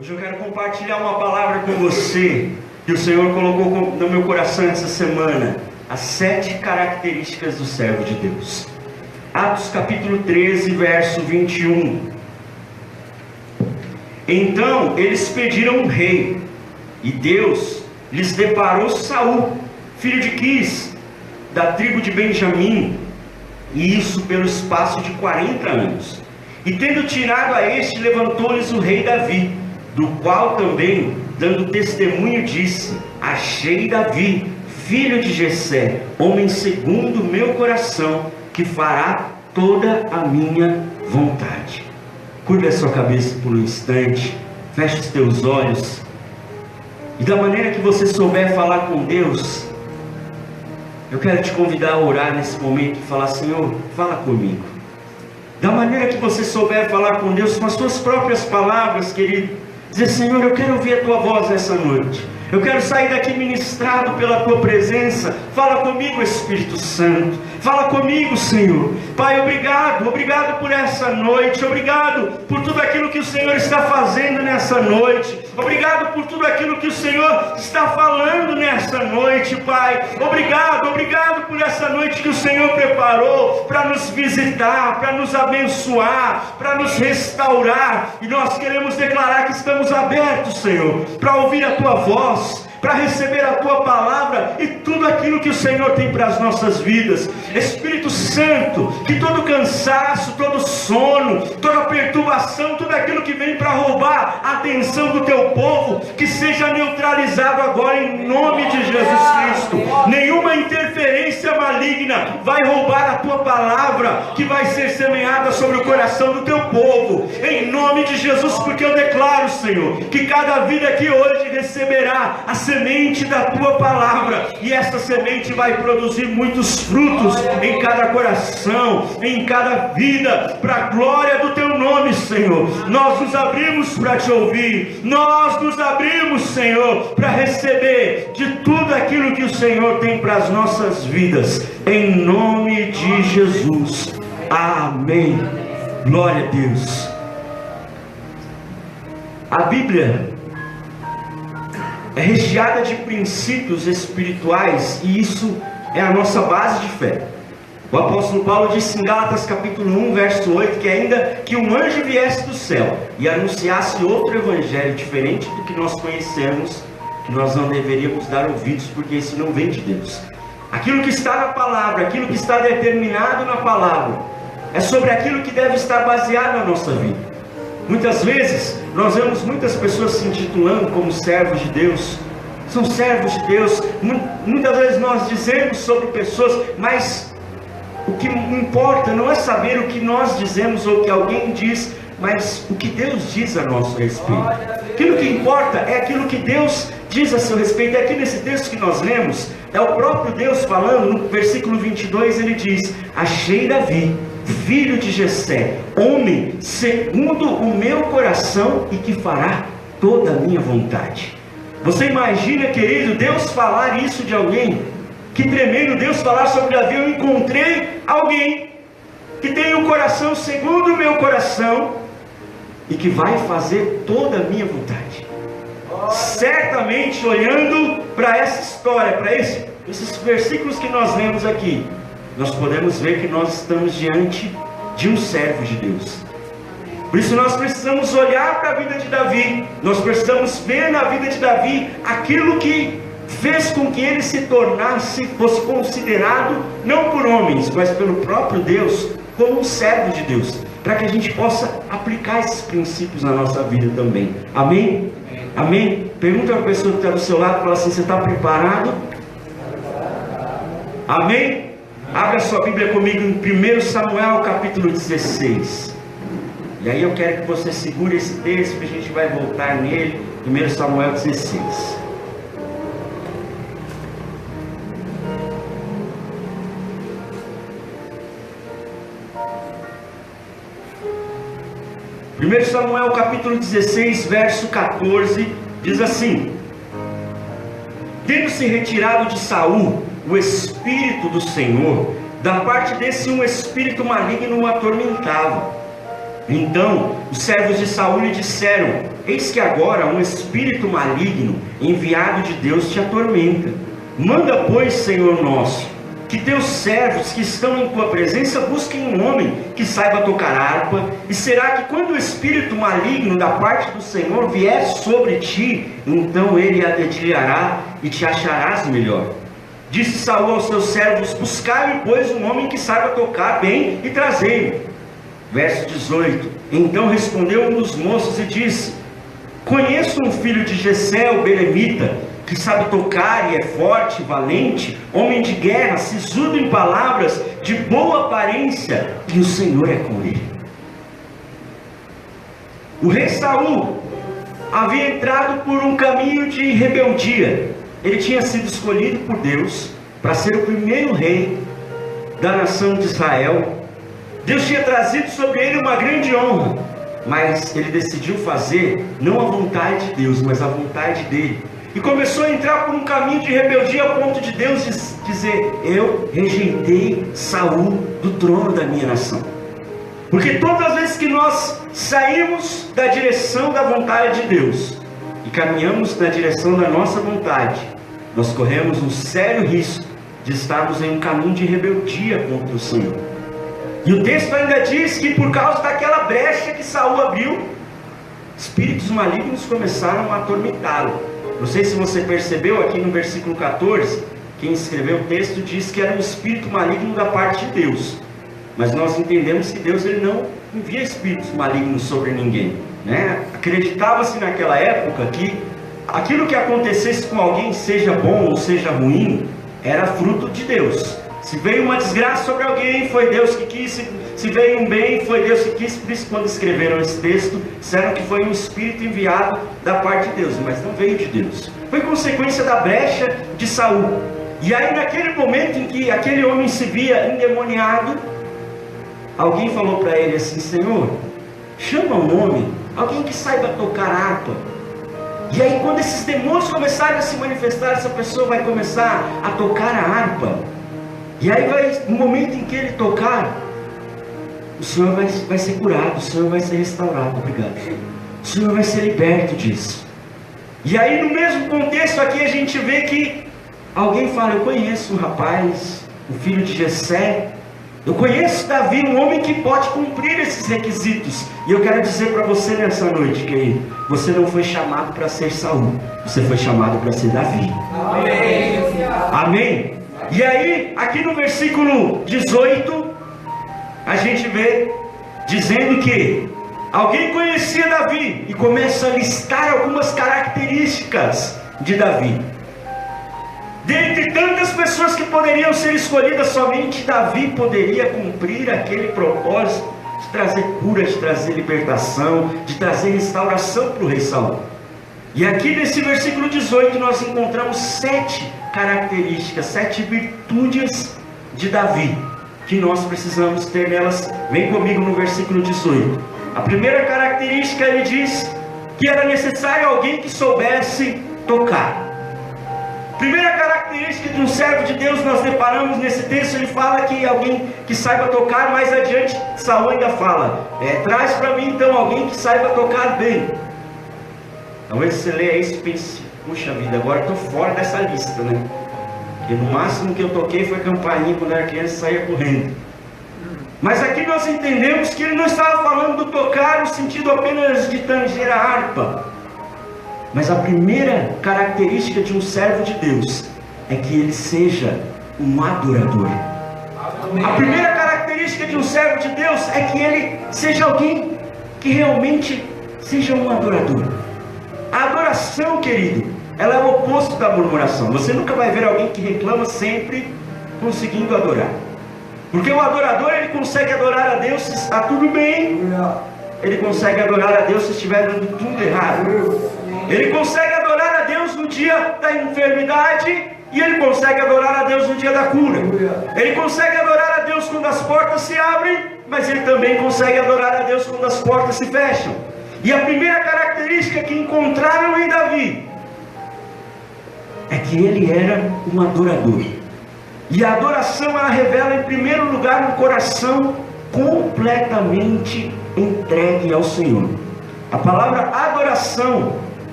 Hoje eu quero compartilhar uma palavra com você que o Senhor colocou no meu coração essa semana. As 7 características do servo de Deus. Atos capítulo 13, verso 21. Então eles pediram um rei, e Deus lhes deparou Saul, filho de Quis, da tribo de Benjamim, e isso pelo espaço de 40 anos. E tendo tirado a este, levantou-lhes o rei Davi, do qual também, dando testemunho, disse: achei Davi, filho de Jessé, homem segundo o meu coração, que fará toda a minha vontade. Curva a sua cabeça por um instante, feche os teus olhos, e da maneira que você souber falar com Deus, eu quero te convidar a orar nesse momento e falar: Senhor, fala comigo. Da maneira que você souber falar com Deus, com as suas próprias palavras, querido, dizer: Senhor, eu quero ouvir a tua voz nessa noite. Eu quero sair daqui ministrado pela tua presença. Fala comigo, Espírito Santo. Fala comigo, Senhor. Pai, obrigado por essa noite. Obrigado por tudo aquilo que o Senhor está fazendo nessa noite. Obrigado por tudo aquilo que o Senhor está falando nessa noite, Pai. Obrigado por essa noite que o Senhor preparou para nos visitar, para nos abençoar, para nos restaurar. E nós queremos declarar que estamos abertos, Senhor, para ouvir a tua voz, para receber a tua palavra e tudo aquilo que o Senhor tem para as nossas vidas. Espírito Santo, que todo cansaço, todo sono, toda perturbação, tudo aquilo que vem para roubar a atenção do teu povo, que seja neutralizado agora em nome de Jesus Cristo. Nenhuma interferência maligna vai roubar a tua palavra, que vai ser semeada sobre o coração do teu povo, em nome de Jesus, porque eu declaro, Senhor, que cada vida aqui hoje receberá a semente da tua palavra, e essa semente vai produzir muitos frutos em cada coração, em cada vida, para a glória do teu nome, Senhor. Nós nos abrimos para te ouvir, nós nos abrimos, Senhor, para receber de tudo aquilo que o Senhor tem para as nossas vidas, em nome de Jesus. Amém. Glória a Deus. A Bíblia é recheada de princípios espirituais, e isso é a nossa base de fé. O apóstolo Paulo disse em Gálatas capítulo 1, verso 8, que ainda que um anjo viesse do céu e anunciasse outro evangelho diferente do que nós conhecemos, que nós não deveríamos dar ouvidos, porque isso não vem de Deus. Aquilo que está na palavra, aquilo que está determinado na palavra, é sobre aquilo que deve estar baseado na nossa vida. Muitas vezes nós vemos muitas pessoas se intitulando como servos de Deus. São servos de Deus. Muitas vezes nós dizemos sobre pessoas, mas o que importa não é saber o que nós dizemos ou o que alguém diz, mas o que Deus diz a nosso respeito. Aquilo que importa é aquilo que Deus diz a seu respeito. Aqui nesse texto que nós lemos, é o próprio Deus falando. No versículo 22 ele diz: achei Davi, filho de Jessé, homem segundo o meu coração, e que fará toda a minha vontade. Você imagina, querido, Deus falar isso de alguém? Que tremendo Deus falar sobre Davi: eu encontrei alguém que tem um coração segundo o meu coração e que vai fazer toda a minha vontade. Certamente, olhando para essa história, para esses versículos que nós lemos aqui, nós podemos ver que nós estamos diante de um servo de Deus. Por isso nós precisamos olhar para a vida de Davi, nós precisamos ver na vida de Davi aquilo que fez com que ele se tornasse, fosse considerado, não por homens, mas pelo próprio Deus, como um servo de Deus, para que a gente possa aplicar esses princípios na nossa vida também. Amém? Amém? Pergunta a pessoa que está do seu lado, fala assim: você está preparado? Amém? Abra sua Bíblia comigo em 1 Samuel capítulo 16. E aí eu quero que você segure esse texto, que a gente vai voltar nele. 1 Samuel 16. Primeiro Samuel capítulo 16, verso 14, diz assim: tendo-se retirado de Saul o Espírito do Senhor, da parte desse um espírito maligno o atormentava. Então os servos de Saul lhe disseram: eis que agora um espírito maligno, enviado de Deus, te atormenta. Manda, pois, Senhor nosso, que teus servos que estão em tua presença busquem um homem que saiba tocar harpa, e será que quando o espírito maligno da parte do Senhor vier sobre ti, então ele a dedilhará e te acharás melhor. Disse Saul aos seus servos: buscai-me, pois, um homem que saiba tocar bem e trazei-me. Verso 18: então respondeu um dos moços e disse: conheço um filho de Jessé, o belemita, que sabe tocar e é forte, valente, homem de guerra, sisudo em palavras, de boa aparência, e o Senhor é com ele. O rei Saul havia entrado por um caminho de rebeldia. Ele tinha sido escolhido por Deus para ser o primeiro rei da nação de Israel. Deus tinha trazido sobre ele uma grande honra, mas ele decidiu fazer não a vontade de Deus, mas a vontade dele. E começou a entrar por um caminho de rebeldia, a ponto de Deus dizer: eu rejeitei Saul do trono da minha nação. Porque todas as vezes que nós saímos da direção da vontade de Deus e caminhamos na direção da nossa vontade, nós corremos um sério risco de estarmos em um caminho de rebeldia contra o Senhor. E o texto ainda diz que por causa daquela brecha que Saul abriu, espíritos malignos começaram a atormentá-lo. Não sei se você percebeu aqui no versículo 14, quem escreveu o texto diz que era um espírito maligno da parte de Deus. Mas nós entendemos que Deus ele não envia espíritos malignos sobre ninguém, né? Acreditava-se naquela época que aquilo que acontecesse com alguém, seja bom ou seja ruim, era fruto de Deus. Se veio uma desgraça sobre alguém, foi Deus que quis. Se veio um bem, foi Deus que quis. Por isso, quando escreveram esse texto, disseram que foi um espírito enviado da parte de Deus, mas não veio de Deus. Foi consequência da brecha de Saul. E aí, naquele momento em que aquele homem se via endemoniado, alguém falou para ele assim: Senhor, chama um homem, alguém que saiba tocar harpa. E aí, quando esses demônios começarem a se manifestar, essa pessoa vai começar a tocar a harpa. E aí, no momento em que ele tocar, o Senhor vai ser curado, o Senhor vai ser restaurado. Obrigado. O Senhor vai ser liberto disso. E aí, no mesmo contexto aqui, a gente vê que alguém fala: eu conheço um rapaz, o filho de Jessé. Eu conheço Davi, um homem que pode cumprir esses requisitos. E eu quero dizer para você nessa noite, querido, você não foi chamado para ser Saul, você foi chamado para ser Davi. Amém. Amém. E aí, aqui no versículo 18, a gente vê dizendo que alguém conhecia Davi e começa a listar algumas características de Davi. Dentre tantas pessoas que poderiam ser escolhidas, somente Davi poderia cumprir aquele propósito de trazer cura, de trazer libertação, de trazer restauração para o rei Saul. E aqui nesse versículo 18 nós encontramos 7 características, 7 virtudes de Davi, que nós precisamos ter nelas. Vem comigo no versículo 18. A primeira característica, ele diz que era necessário alguém que soubesse tocar. Primeira característica de um servo de Deus, nós deparamos nesse texto, ele fala que alguém que saiba tocar. Mais adiante, Saul ainda fala: traz para mim então alguém que saiba tocar bem. Talvez você leia isso e pense: puxa vida, agora estou fora dessa lista, né? Porque no máximo que eu toquei foi campainha quando era criança e saía correndo. Mas aqui nós entendemos que ele não estava falando do tocar no sentido apenas de tanger a harpa. Mas a primeira característica de um servo de Deus é que ele seja um adorador. A primeira característica de um servo de Deus é que ele seja alguém que realmente seja um adorador. A adoração, querido, ela é o oposto da murmuração. Você nunca vai ver alguém que reclama sempre conseguindo adorar. Porque o adorador, ele consegue adorar a Deus se está tudo bem. Ele consegue adorar a Deus se estiver dando tudo errado. Ele consegue adorar a Deus no dia da enfermidade, e ele consegue adorar a Deus no dia da cura. Ele consegue adorar a Deus quando as portas se abrem, mas ele também consegue adorar a Deus quando as portas se fecham. E a primeira característica que encontraram em Davi é que ele era um adorador. E a adoração, ela revela em primeiro lugar um coração completamente entregue ao Senhor. A palavra adoração adoração,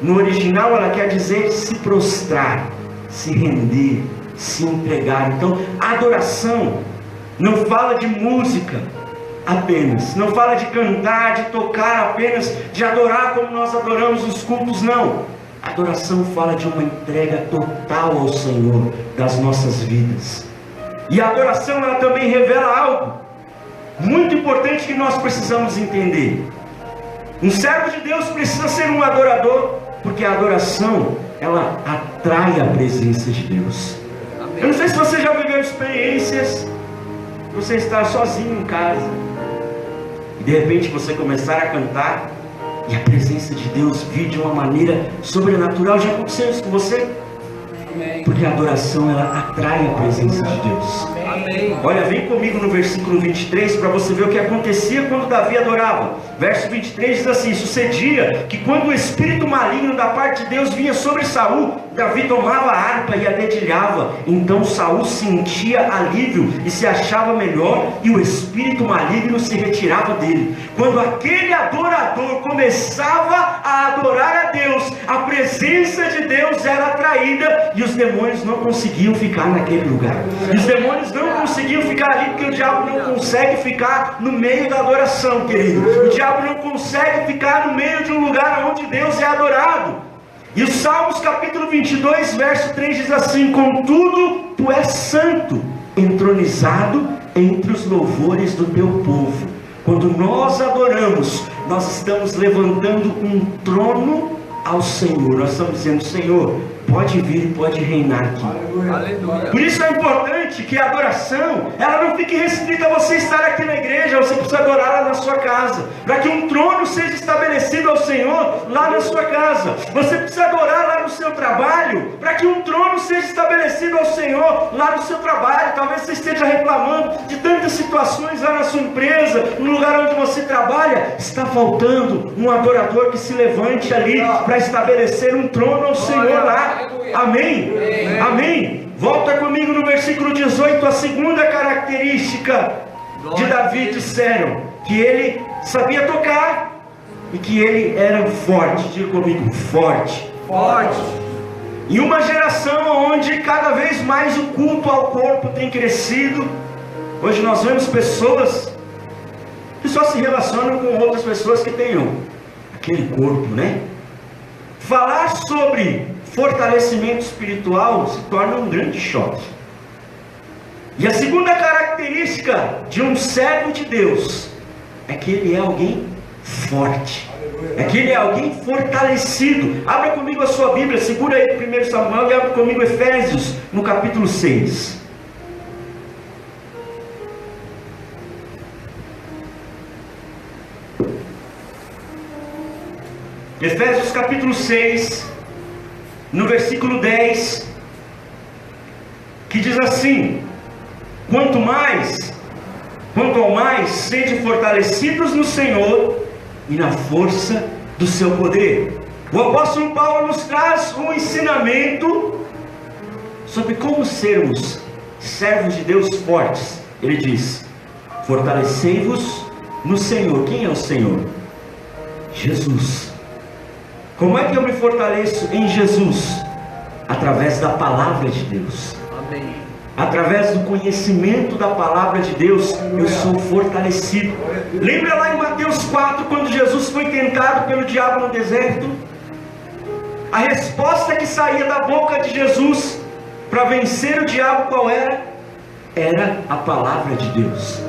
no original ela quer dizer se prostrar, se render, se entregar. Então, a adoração não fala de música apenas, não fala de cantar, de tocar apenas, de adorar como nós adoramos nos cultos, não. A adoração fala de uma entrega total ao Senhor das nossas vidas. E a adoração, ela também revela algo muito importante que nós precisamos entender. Um servo de Deus precisa ser um adorador, porque a adoração, ela atrai a presença de Deus. Amém. Eu não sei se você já viveu experiências, você estar sozinho em casa, e de repente você começar a cantar, e a presença de Deus vir de uma maneira sobrenatural. Já aconteceu isso com você? Amém. Porque a adoração, ela atrai a presença de Deus. Amém. Olha, vem comigo no versículo 23 para você ver o que acontecia quando Davi adorava. Verso 23 diz assim: sucedia que quando o espírito maligno da parte de Deus vinha sobre Saul, Davi tomava a harpa e a dedilhava. Então Saul sentia alívio e se achava melhor, e o espírito maligno se retirava dele. Quando aquele adorador começava a adorar a Deus, a presença de Deus era atraída, e os demônios não conseguiam ficar naquele lugar. E os demônios não conseguiam ficar ali, porque o diabo não consegue ficar no meio da adoração, querido. O diabo não consegue ficar no meio de um lugar onde Deus é adorado. E o Salmos capítulo 22, verso 3 diz assim: contudo, tu és santo, entronizado entre os louvores do teu povo. Quando nós adoramos, nós estamos levantando um trono ao Senhor. Nós estamos dizendo: Senhor, pode vir, pode reinar aqui. Aleluia. Por isso é importante que a adoração, ela não fique restrita a você estar aqui na igreja. Você precisa adorar lá na sua casa, para que um trono seja estabelecido ao Senhor lá na sua casa. Você precisa adorar lá no seu trabalho, para que um trono seja estabelecido ao Senhor lá no seu trabalho. Talvez você esteja reclamando de tantas situações lá na sua empresa, no lugar onde você trabalha. Está faltando um adorador que se levante ali para estabelecer um trono ao Senhor lá. Amém? Amém? Volta comigo no versículo 18. A segunda característica de Davi, disseram que ele sabia tocar e que ele era forte. Diga comigo: forte. Forte. Em uma geração onde cada vez mais o culto ao corpo tem crescido, hoje nós vemos pessoas que só se relacionam com outras pessoas que tenham aquele corpo, né? Falar sobre fortalecimento espiritual se torna um grande choque. E a segunda característica de um servo de Deus é que ele é alguém forte, é que ele é alguém fortalecido. Abra comigo a sua Bíblia, segura aí 1 Samuel e abra comigo Efésios no capítulo 6. Efésios capítulo 6, no versículo 10, que diz assim: quanto ao mais, sede fortalecidos no Senhor e na força do seu poder. O apóstolo Paulo nos traz um ensinamento sobre como sermos servos de Deus fortes. Ele diz: fortalecei-vos no Senhor. Quem é o Senhor? Jesus. Como é que eu me fortaleço em Jesus? Através da palavra de Deus. Amém. Através do conhecimento da palavra de Deus, eu sou fortalecido. Lembra lá em Mateus 4, quando Jesus foi tentado pelo diabo no deserto? A resposta que saía da boca de Jesus para vencer o diabo, qual era? Era a palavra de Deus.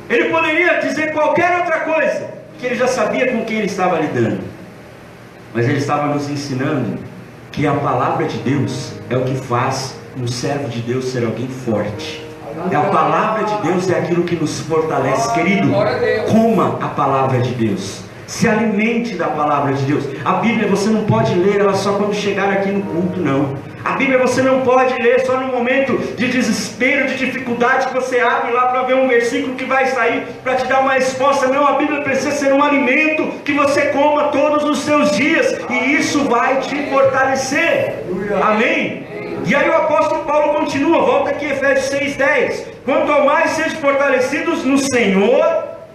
Ele poderia dizer qualquer outra coisa, que ele já sabia com quem ele estava lidando, mas ele estava nos ensinando que a palavra de Deus é o que faz um servo de Deus ser alguém forte. É a palavra de Deus, é aquilo que nos fortalece. Querido, coma a palavra de Deus, se alimente da palavra de Deus. A Bíblia você não pode ler ela só quando chegar aqui no culto, não. A Bíblia você não pode ler só no momento de desespero, de dificuldade, que você abre lá para ver um versículo que vai sair para te dar uma resposta. Não, a Bíblia precisa ser um alimento que você coma todos os seus dias, e isso vai te fortalecer. Amém? E aí o apóstolo Paulo continua, volta aqui Efésios 6:10. Quanto ao mais sejam fortalecidos no Senhor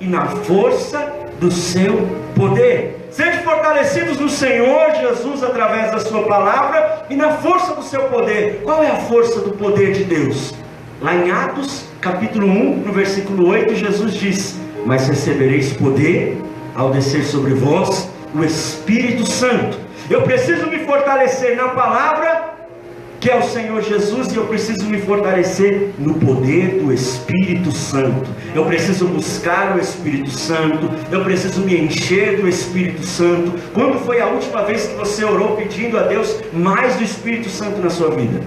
e na força do seu poder. Sede fortalecidos no Senhor Jesus através da sua palavra e na força do seu poder. Qual é a força do poder de Deus? Lá em Atos capítulo 1, no versículo 8, Jesus diz: mas recebereis poder ao descer sobre vós o Espírito Santo. Eu preciso me fortalecer na palavra, que é o Senhor Jesus, e eu preciso me fortalecer no poder do Espírito Santo. Eu preciso buscar o Espírito Santo, eu preciso me encher do Espírito Santo. Quando foi a última vez que você orou pedindo a Deus mais do Espírito Santo na sua vida?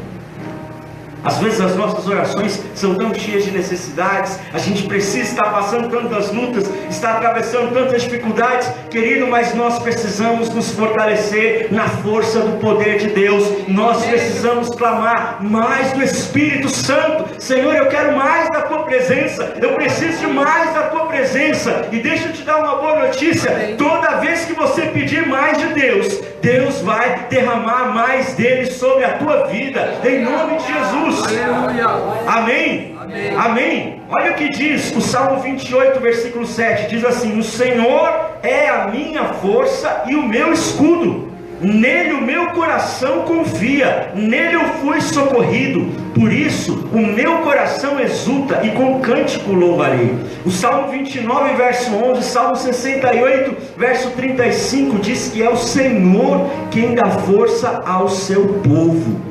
Às vezes as nossas orações são tão cheias de necessidades, a gente precisa estar passando tantas lutas, estar atravessando tantas dificuldades, querido, mas nós precisamos nos fortalecer na força do poder de Deus. Nós precisamos clamar mais do Espírito Santo. Senhor, eu quero mais da Tua presença, eu preciso de mais da Tua presença. E deixa eu te dar uma boa notícia: toda vez que você pedir mais de Deus, Deus vai derramar mais dele sobre a tua vida, em nome de Jesus. Aleluia. Amém? Amém. Amém. Olha o que diz o Salmo 28, versículo 7, diz assim: o Senhor é a minha força e o meu escudo, nele o meu coração confia, nele eu fui socorrido, por isso o meu coração exulta e com cântico louvarei. O Salmo 29, verso 11, Salmo 68, verso 35 diz que é o Senhor quem dá força ao seu povo.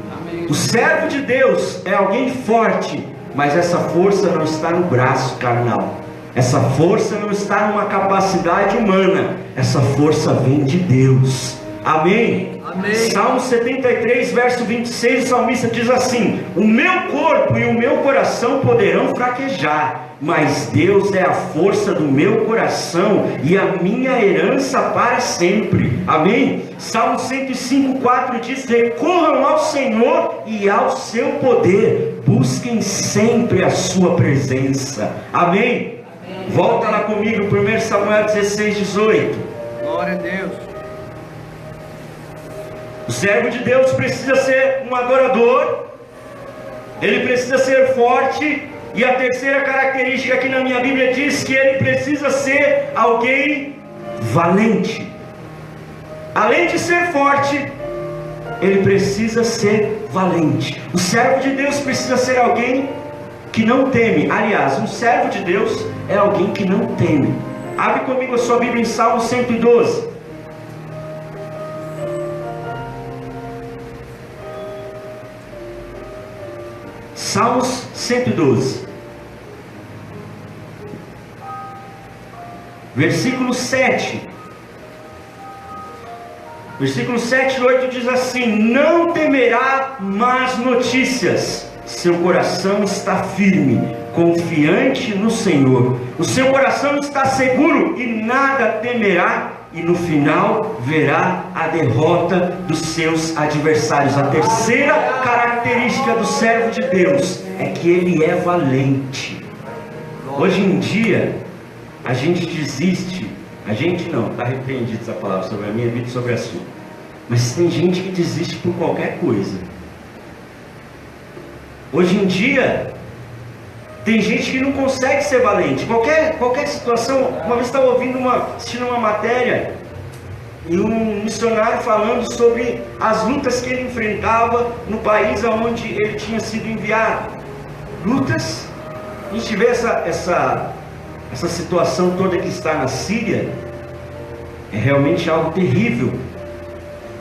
O servo de Deus é alguém forte, mas essa força não está no braço carnal, essa força não está numa capacidade humana, essa força vem de Deus. Amém? Amém. Salmo 73, verso 26, o salmista diz assim: o meu corpo e o meu coração poderão fraquejar, mas Deus é a força do meu coração e a minha herança para sempre. Amém? Salmo 105, 4 diz: recorram ao Senhor e ao seu poder, busquem sempre a sua presença. Amém? Amém. Volta lá comigo, 1 Samuel 16, 18. Glória a Deus. O servo de Deus precisa ser um adorador, ele precisa ser forte, e a terceira característica aqui na minha Bíblia diz que ele precisa ser alguém valente. Além de ser forte, ele precisa ser valente. O servo de Deus precisa ser alguém que não teme. Aliás, um servo de Deus é alguém que não teme. Abre comigo a sua Bíblia em Salmo 112. Salmos 112, versículo 7. Versículo 7 e 8 diz assim: não temerá más notícias, seu coração está firme, confiante no Senhor. O seu coração está seguro e nada temerá, e no final verá a derrota dos seus adversários. A terceira característica do servo de Deus é que ele é valente. Hoje em dia a gente desiste, a gente não, está repreendido essa palavra sobre a minha vida e sobre a sua, mas tem gente que desiste por qualquer coisa. Hoje em dia tem gente que não consegue ser valente. Qualquer situação. Uma vez estava assistindo uma matéria, e um missionário falando sobre as lutas que ele enfrentava no país aonde ele tinha sido enviado. Lutas. A gente vê essa situação toda que está na Síria, é realmente algo terrível.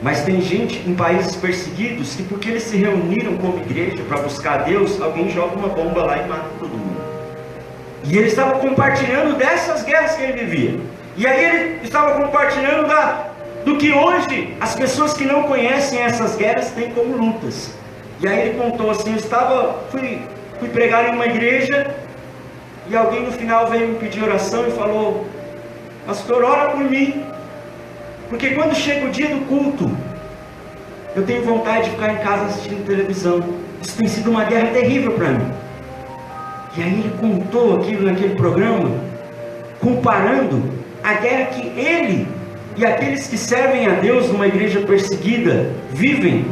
Mas tem gente em países perseguidos que, porque eles se reuniram como igreja para buscar a Deus, alguém joga uma bomba lá e mata todo mundo. E ele estava compartilhando dessas guerras que ele vivia. E aí ele estava compartilhando do que hoje as pessoas que não conhecem essas guerras têm como lutas. E aí ele contou assim: fui pregar em uma igreja, e alguém no final veio me pedir oração e falou: pastor, ora por mim, porque quando chega o dia do culto, eu tenho vontade de ficar em casa assistindo televisão. Isso tem sido uma guerra terrível para mim. E aí ele contou aquilo naquele programa, comparando a guerra que ele e aqueles que servem a Deus numa igreja perseguida vivem,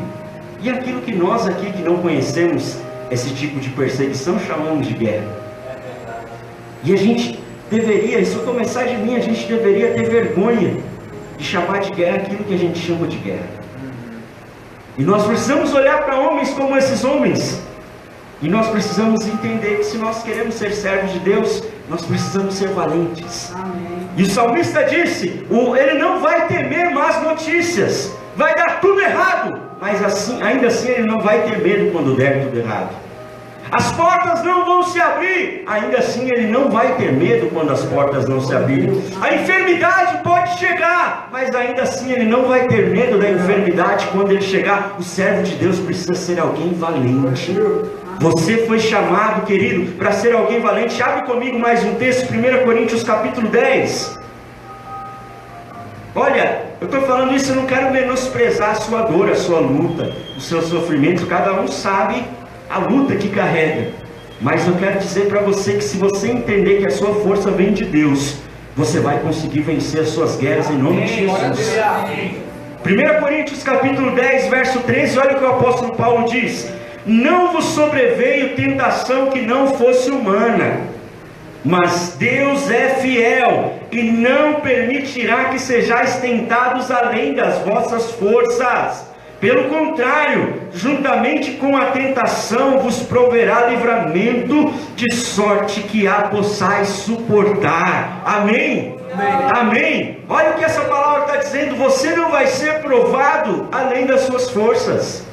e aquilo que nós aqui que não conhecemos esse tipo de perseguição chamamos de guerra. E a gente deveria, se eu começar de mim, a gente deveria ter vergonha de chamar de guerra aquilo que a gente chama de guerra. E nós precisamos olhar para homens como esses homens. E nós precisamos entender que se nós queremos ser servos de Deus, nós precisamos ser valentes. Amém. E o salmista disse, ele não vai temer más notícias, vai dar tudo errado, mas assim, ainda assim ele não vai ter medo quando der tudo errado. As portas não vão se abrir, ainda assim ele não vai ter medo quando as portas não se abrirem. A enfermidade pode chegar, mas ainda assim ele não vai ter medo da enfermidade quando ele chegar. O servo de Deus precisa ser alguém valente. Você foi chamado, querido, para ser alguém valente. Abre comigo mais um texto, 1 Coríntios capítulo 10. Olha, eu estou falando isso, eu não quero menosprezar a sua dor, a sua luta, o seu sofrimento. Cada um sabe a luta que carrega. Mas eu quero dizer para você que se você entender que a sua força vem de Deus, você vai conseguir vencer as suas guerras em nome de Jesus. 1 Coríntios capítulo 10, verso 13, olha o que o apóstolo Paulo diz. Não vos sobreveio tentação que não fosse humana, mas Deus é fiel e não permitirá que sejais tentados além das vossas forças. Pelo contrário, juntamente com a tentação vos proverá livramento, de sorte que a possais suportar. Amém? Amém? Olha o que essa palavra está dizendo. Você não vai ser provado além das suas forças.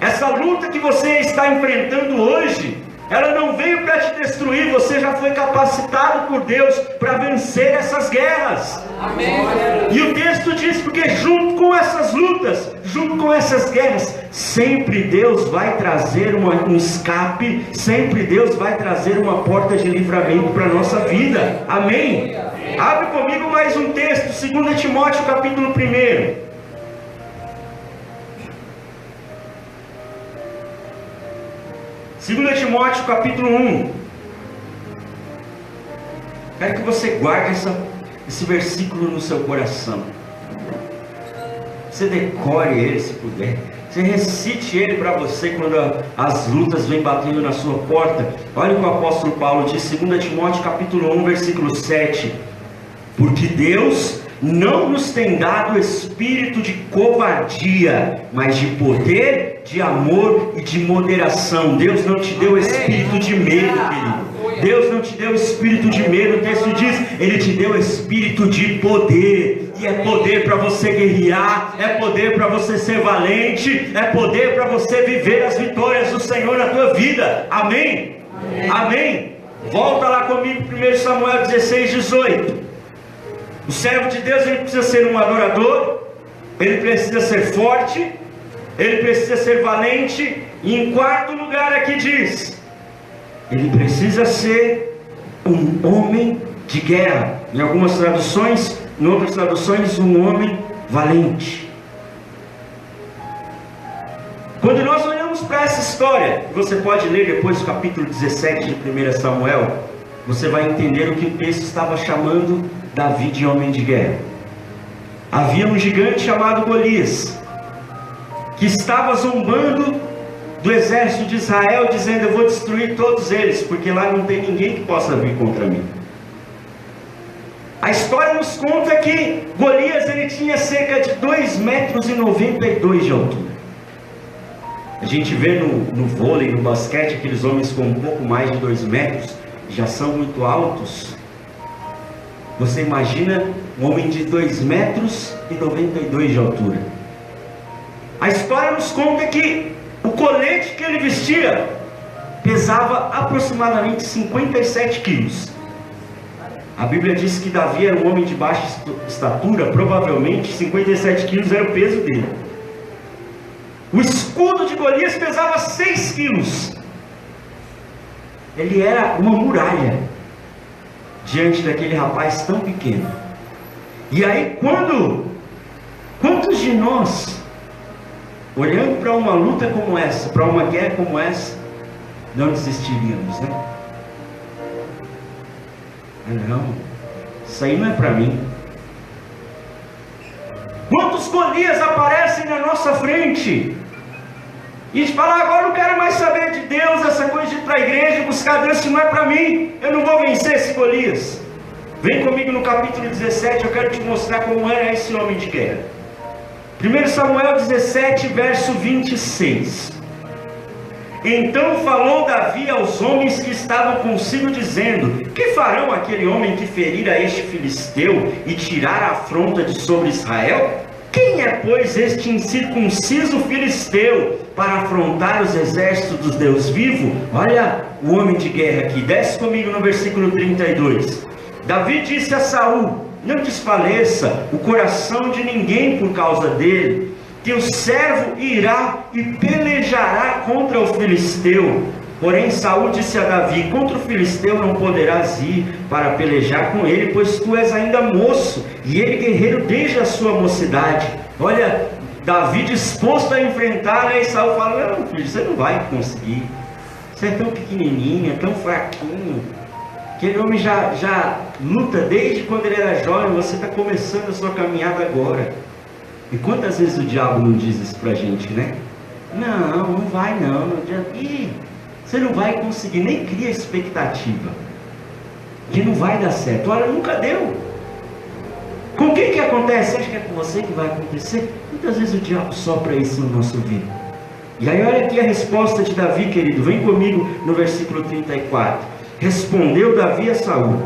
Essa luta que você está enfrentando hoje, ela não veio para te destruir. Você já foi capacitado por Deus para vencer essas guerras. Amém. E o texto diz, porque junto com essas lutas, junto com essas guerras, sempre Deus vai trazer um escape, sempre Deus vai trazer uma porta de livramento para a nossa vida. Amém? Abre comigo mais um texto, 2 Timóteo capítulo 1. 2 Timóteo capítulo 1. Quero que você guarde esse versículo no seu coração. Você decore ele se puder. Você recite ele para você quando as lutas vêm batendo na sua porta. Olha o que o apóstolo Paulo diz, 2 Timóteo capítulo 1, versículo 7. Porque Deus não nos tem dado espírito de covardia, mas de poder, de amor e de moderação. Deus não te deu espírito de medo, querido. Deus não te deu espírito de medo. O texto diz, Ele te deu espírito de poder. E é poder para você guerrear, é poder para você ser valente, é poder para você viver as vitórias do Senhor na tua vida. Amém? Amém? Amém? Volta lá comigo, 1 Samuel 16, 18. O servo de Deus, ele precisa ser um adorador, ele precisa ser forte, ele precisa ser valente, e em quarto lugar aqui diz, ele precisa ser um homem de guerra. Em algumas traduções, em outras traduções, um homem valente. Quando nós olhamos para essa história, você pode ler depois o capítulo 17 de 1 Samuel, você vai entender o que o texto estava chamando Davi de homem de guerra. Havia um gigante chamado Golias, que estava zombando do exército de Israel, dizendo, eu vou destruir todos eles, porque lá não tem ninguém que possa vir contra mim. A história nos conta que Golias, ele tinha cerca de 2,92 metros de altura. A gente vê no vôlei, no basquete, aqueles homens com um pouco mais de 2 metros, já são muito altos. Você imagina um homem de 2,92 metros de altura. A história nos conta que o colete que ele vestia pesava aproximadamente 57 quilos. A Bíblia diz que Davi era um homem de baixa estatura, provavelmente 57 quilos era o peso dele. O escudo de Golias pesava 6 quilos. Ele era uma muralha diante daquele rapaz tão pequeno. E aí quantos de nós, olhando para uma luta como essa, para uma guerra como essa, não desistiríamos, né? Não, isso aí não é para mim. Quantos Golias aparecem na nossa frente e a gente fala, agora eu não quero mais saber de Deus, essa coisa de ir para a igreja, buscar Deus, isso não é para mim, eu não vou vencer esse Golias. Vem comigo no capítulo 17, eu quero te mostrar como era esse homem de guerra. 1 Samuel 17, verso 26. Então falou Davi aos homens que estavam consigo, dizendo: que farão aquele homem que ferir a este filisteu e tirar a afronta de sobre Israel? Quem é, pois, este incircunciso filisteu para afrontar os exércitos do Deus vivo? Olha o homem de guerra aqui, desce comigo no versículo 32. Davi disse a Saul: não desfaleça o coração de ninguém por causa dele. Teu servo irá e pelejará contra o filisteu. Porém Saul disse a Davi: contra o filisteu não poderás ir para pelejar com ele, pois tu és ainda moço, e ele guerreiro desde a sua mocidade. Olha, Davi disposto a enfrentar, aí Saul fala: não, filho, você não vai conseguir. Você é tão pequenininho, é tão fraquinho. Aquele homem já luta desde quando ele era jovem, você está começando a sua caminhada agora. E quantas vezes o diabo não diz isso pra gente, né? Não vai não, não adianta. Ih, você não vai conseguir, nem cria expectativa que não vai dar certo. Olha, nunca deu. Com quem que acontece? Você acha que é com você que vai acontecer? Muitas vezes o diabo sopra isso no nosso ouvido. E aí olha aqui a resposta de Davi, querido. Vem comigo no versículo 34. Respondeu Davi a Saul: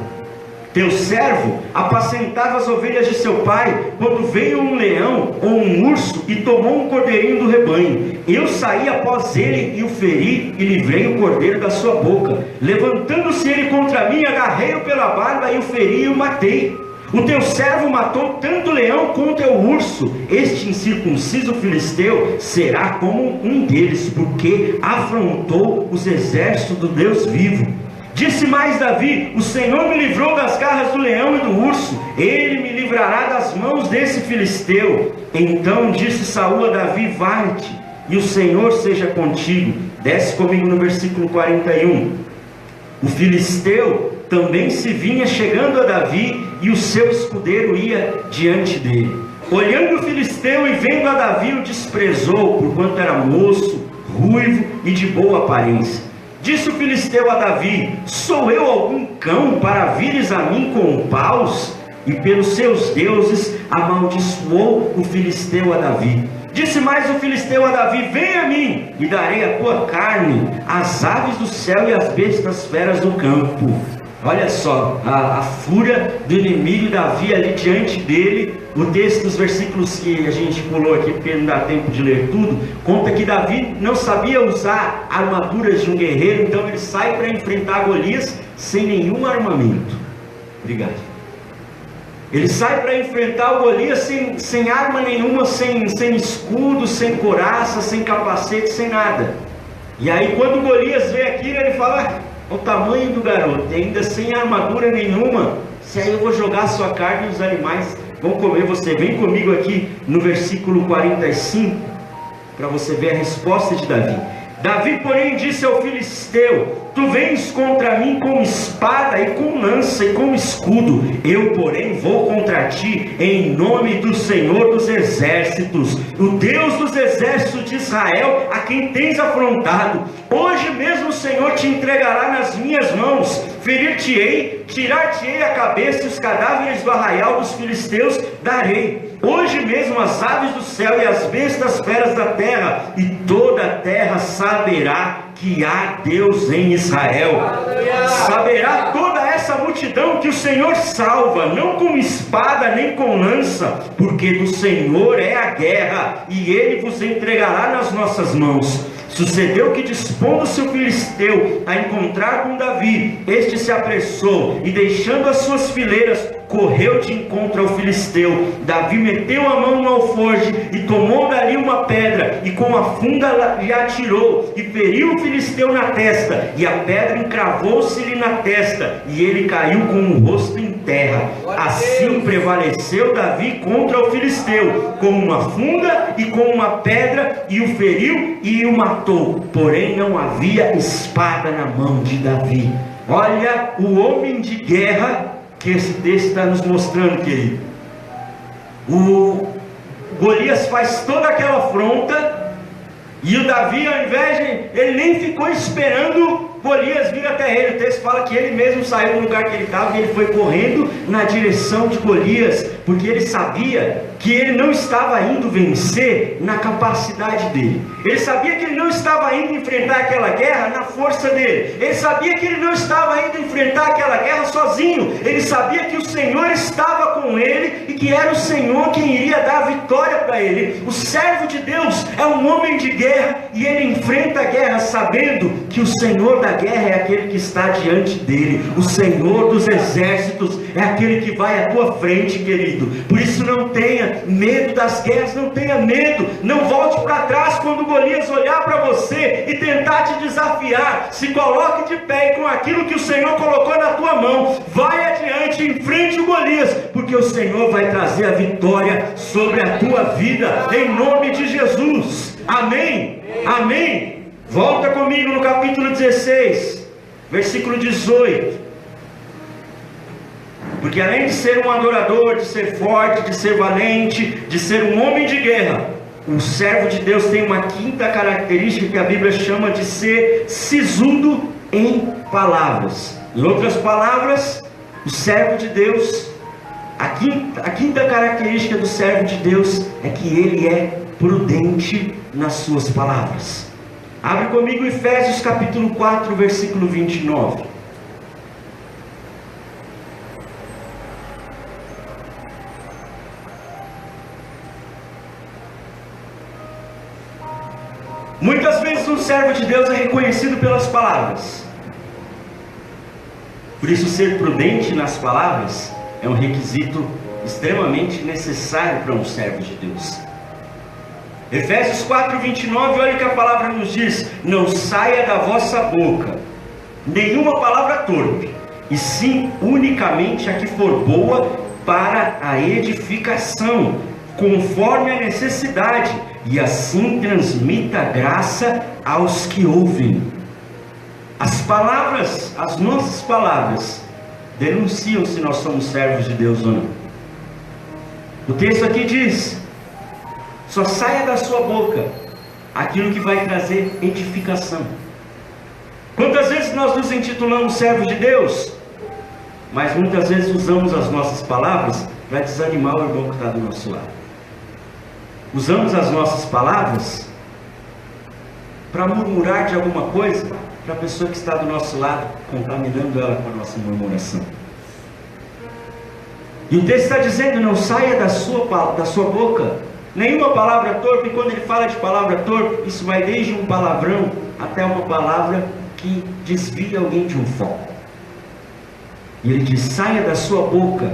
teu servo apacentava as ovelhas de seu pai, quando veio um leão ou um urso e tomou um cordeirinho do rebanho. Eu saí após ele e o feri e livrei o cordeiro da sua boca. Levantando-se ele contra mim, agarrei-o pela barba e o feri e o matei. O teu servo matou tanto o leão quanto o urso. Este incircunciso filisteu será como um deles, porque afrontou os exércitos do Deus vivo. Disse mais Davi: o Senhor me livrou das garras do leão e do urso, ele me livrará das mãos desse filisteu. Então disse Saul a Davi: vai-te, e o Senhor seja contigo. Desce comigo no versículo 41. O filisteu também se vinha chegando a Davi, e o seu escudeiro ia diante dele. Olhando o filisteu e vendo a Davi, o desprezou, porquanto era moço, ruivo e de boa aparência. Disse o filisteu a Davi: sou eu algum cão para vires a mim com paus? E pelos seus deuses amaldiçoou o filisteu a Davi. Disse mais o filisteu a Davi: vem a mim, e darei a tua carne às aves do céu e às bestas feras do campo. Olha só, a fúria do inimigo, Davi ali diante dele. O texto dos versículos que a gente pulou aqui, porque não dá tempo de ler tudo, conta que Davi não sabia usar armaduras de um guerreiro, então ele sai para enfrentar Golias sem nenhum armamento. Obrigado. Ele sai para enfrentar o Golias sem arma nenhuma, sem escudo, sem couraça, sem capacete, sem nada. E aí quando Golias vê aquilo, ele fala: o tamanho do garoto, ainda sem armadura nenhuma, se aí eu vou jogar a sua carne e os animais vão comer você. Vem comigo aqui no versículo 45, para você ver a resposta de Davi. Davi, porém, disse ao filisteu: tu vens contra mim com espada e com lança e com escudo, eu, porém, vou contra ti em nome do Senhor dos exércitos, o Deus dos exércitos de Israel, a quem tens afrontado. Hoje mesmo o Senhor te entregará nas minhas mãos, ferir-te-ei, tirar-te-ei a cabeça e os cadáveres do arraial dos filisteus darei. Hoje mesmo as aves do céu e as bestas feras da terra, e toda a terra saberá que há Deus em Israel. Saberá toda essa multidão que o Senhor salva, não com espada nem com lança, porque do Senhor é a guerra, e Ele vos entregará nas nossas mãos. Sucedeu que, dispondo-se o filisteu a encontrar com Davi, este se apressou e, deixando as suas fileiras, correu de encontro ao filisteu. Davi meteu a mão no alforje e tomou dali uma pedra, e com a funda lhe atirou, e feriu o filisteu na testa, e a pedra encravou-se-lhe na testa, e ele caiu com o rosto em terra. Assim prevaleceu Davi contra o filisteu, com uma funda e com uma pedra, e o feriu e o matou, porém não havia espada na mão de Davi. Olha o homem de guerra que esse texto está nos mostrando, querido. O Golias faz toda aquela afronta, e o Davi, ao invés de, ele nem ficou esperando Golias vira até ele. O texto fala que ele mesmo saiu do lugar que ele estava e ele foi correndo na direção de Golias, porque ele sabia que ele não estava indo vencer na capacidade dele. Ele sabia que ele não estava indo enfrentar aquela guerra na força dele. Ele sabia que ele não estava indo enfrentar aquela guerra sozinho. Ele sabia que o Senhor estava com ele e que era o Senhor quem iria dar a vitória para ele. O servo de Deus é um homem de guerra e ele enfrenta a guerra sabendo que o Senhor da guerra é aquele que está diante dele. O Senhor dos exércitos é aquele que vai à tua frente, querido. Por isso não tenha medo das guerras, não tenha medo. Não volte para trás quando Golias olhar para você e tentar te desafiar. Se coloque de pé e com aquilo que o Senhor colocou na tua mão, vai adiante, enfrente o Golias, porque o Senhor vai trazer a vitória sobre a tua vida, em nome de Jesus. Amém? Amém? Volta comigo no capítulo 16, versículo 18. Porque além de ser um adorador, de ser forte, de ser valente, de ser um homem de guerra, o servo de Deus tem uma quinta característica que a Bíblia chama de ser sisudo em palavras. Em outras palavras, o servo de Deus, a quinta característica do servo de Deus é que ele é prudente nas suas palavras. Abre comigo Efésios capítulo 4, versículo 29. Muitas vezes um servo de Deus é reconhecido pelas palavras. Por isso ser prudente nas palavras é um requisito extremamente necessário para um servo de Deus. Efésios 4, 29, olha o que a palavra nos diz: não saia da vossa boca nenhuma palavra torpe, e sim unicamente a que for boa para a edificação, conforme a necessidade, e assim transmita graça aos que ouvem. As palavras, as nossas palavras, denunciam se nós somos servos de Deus ou não. O texto aqui diz: só saia da sua boca aquilo que vai trazer edificação. Quantas vezes nós nos intitulamos servos de Deus, mas muitas vezes usamos as nossas palavras para desanimar o irmão que está do nosso lado. Usamos as nossas palavras para murmurar de alguma coisa para a pessoa que está do nosso lado, contaminando ela com a nossa murmuração. E o texto está dizendo: não saia da sua boca nenhuma palavra torpe. E quando ele fala de palavra torpe, isso vai desde um palavrão até uma palavra que desvia alguém de um foco. E ele diz: saia da sua boca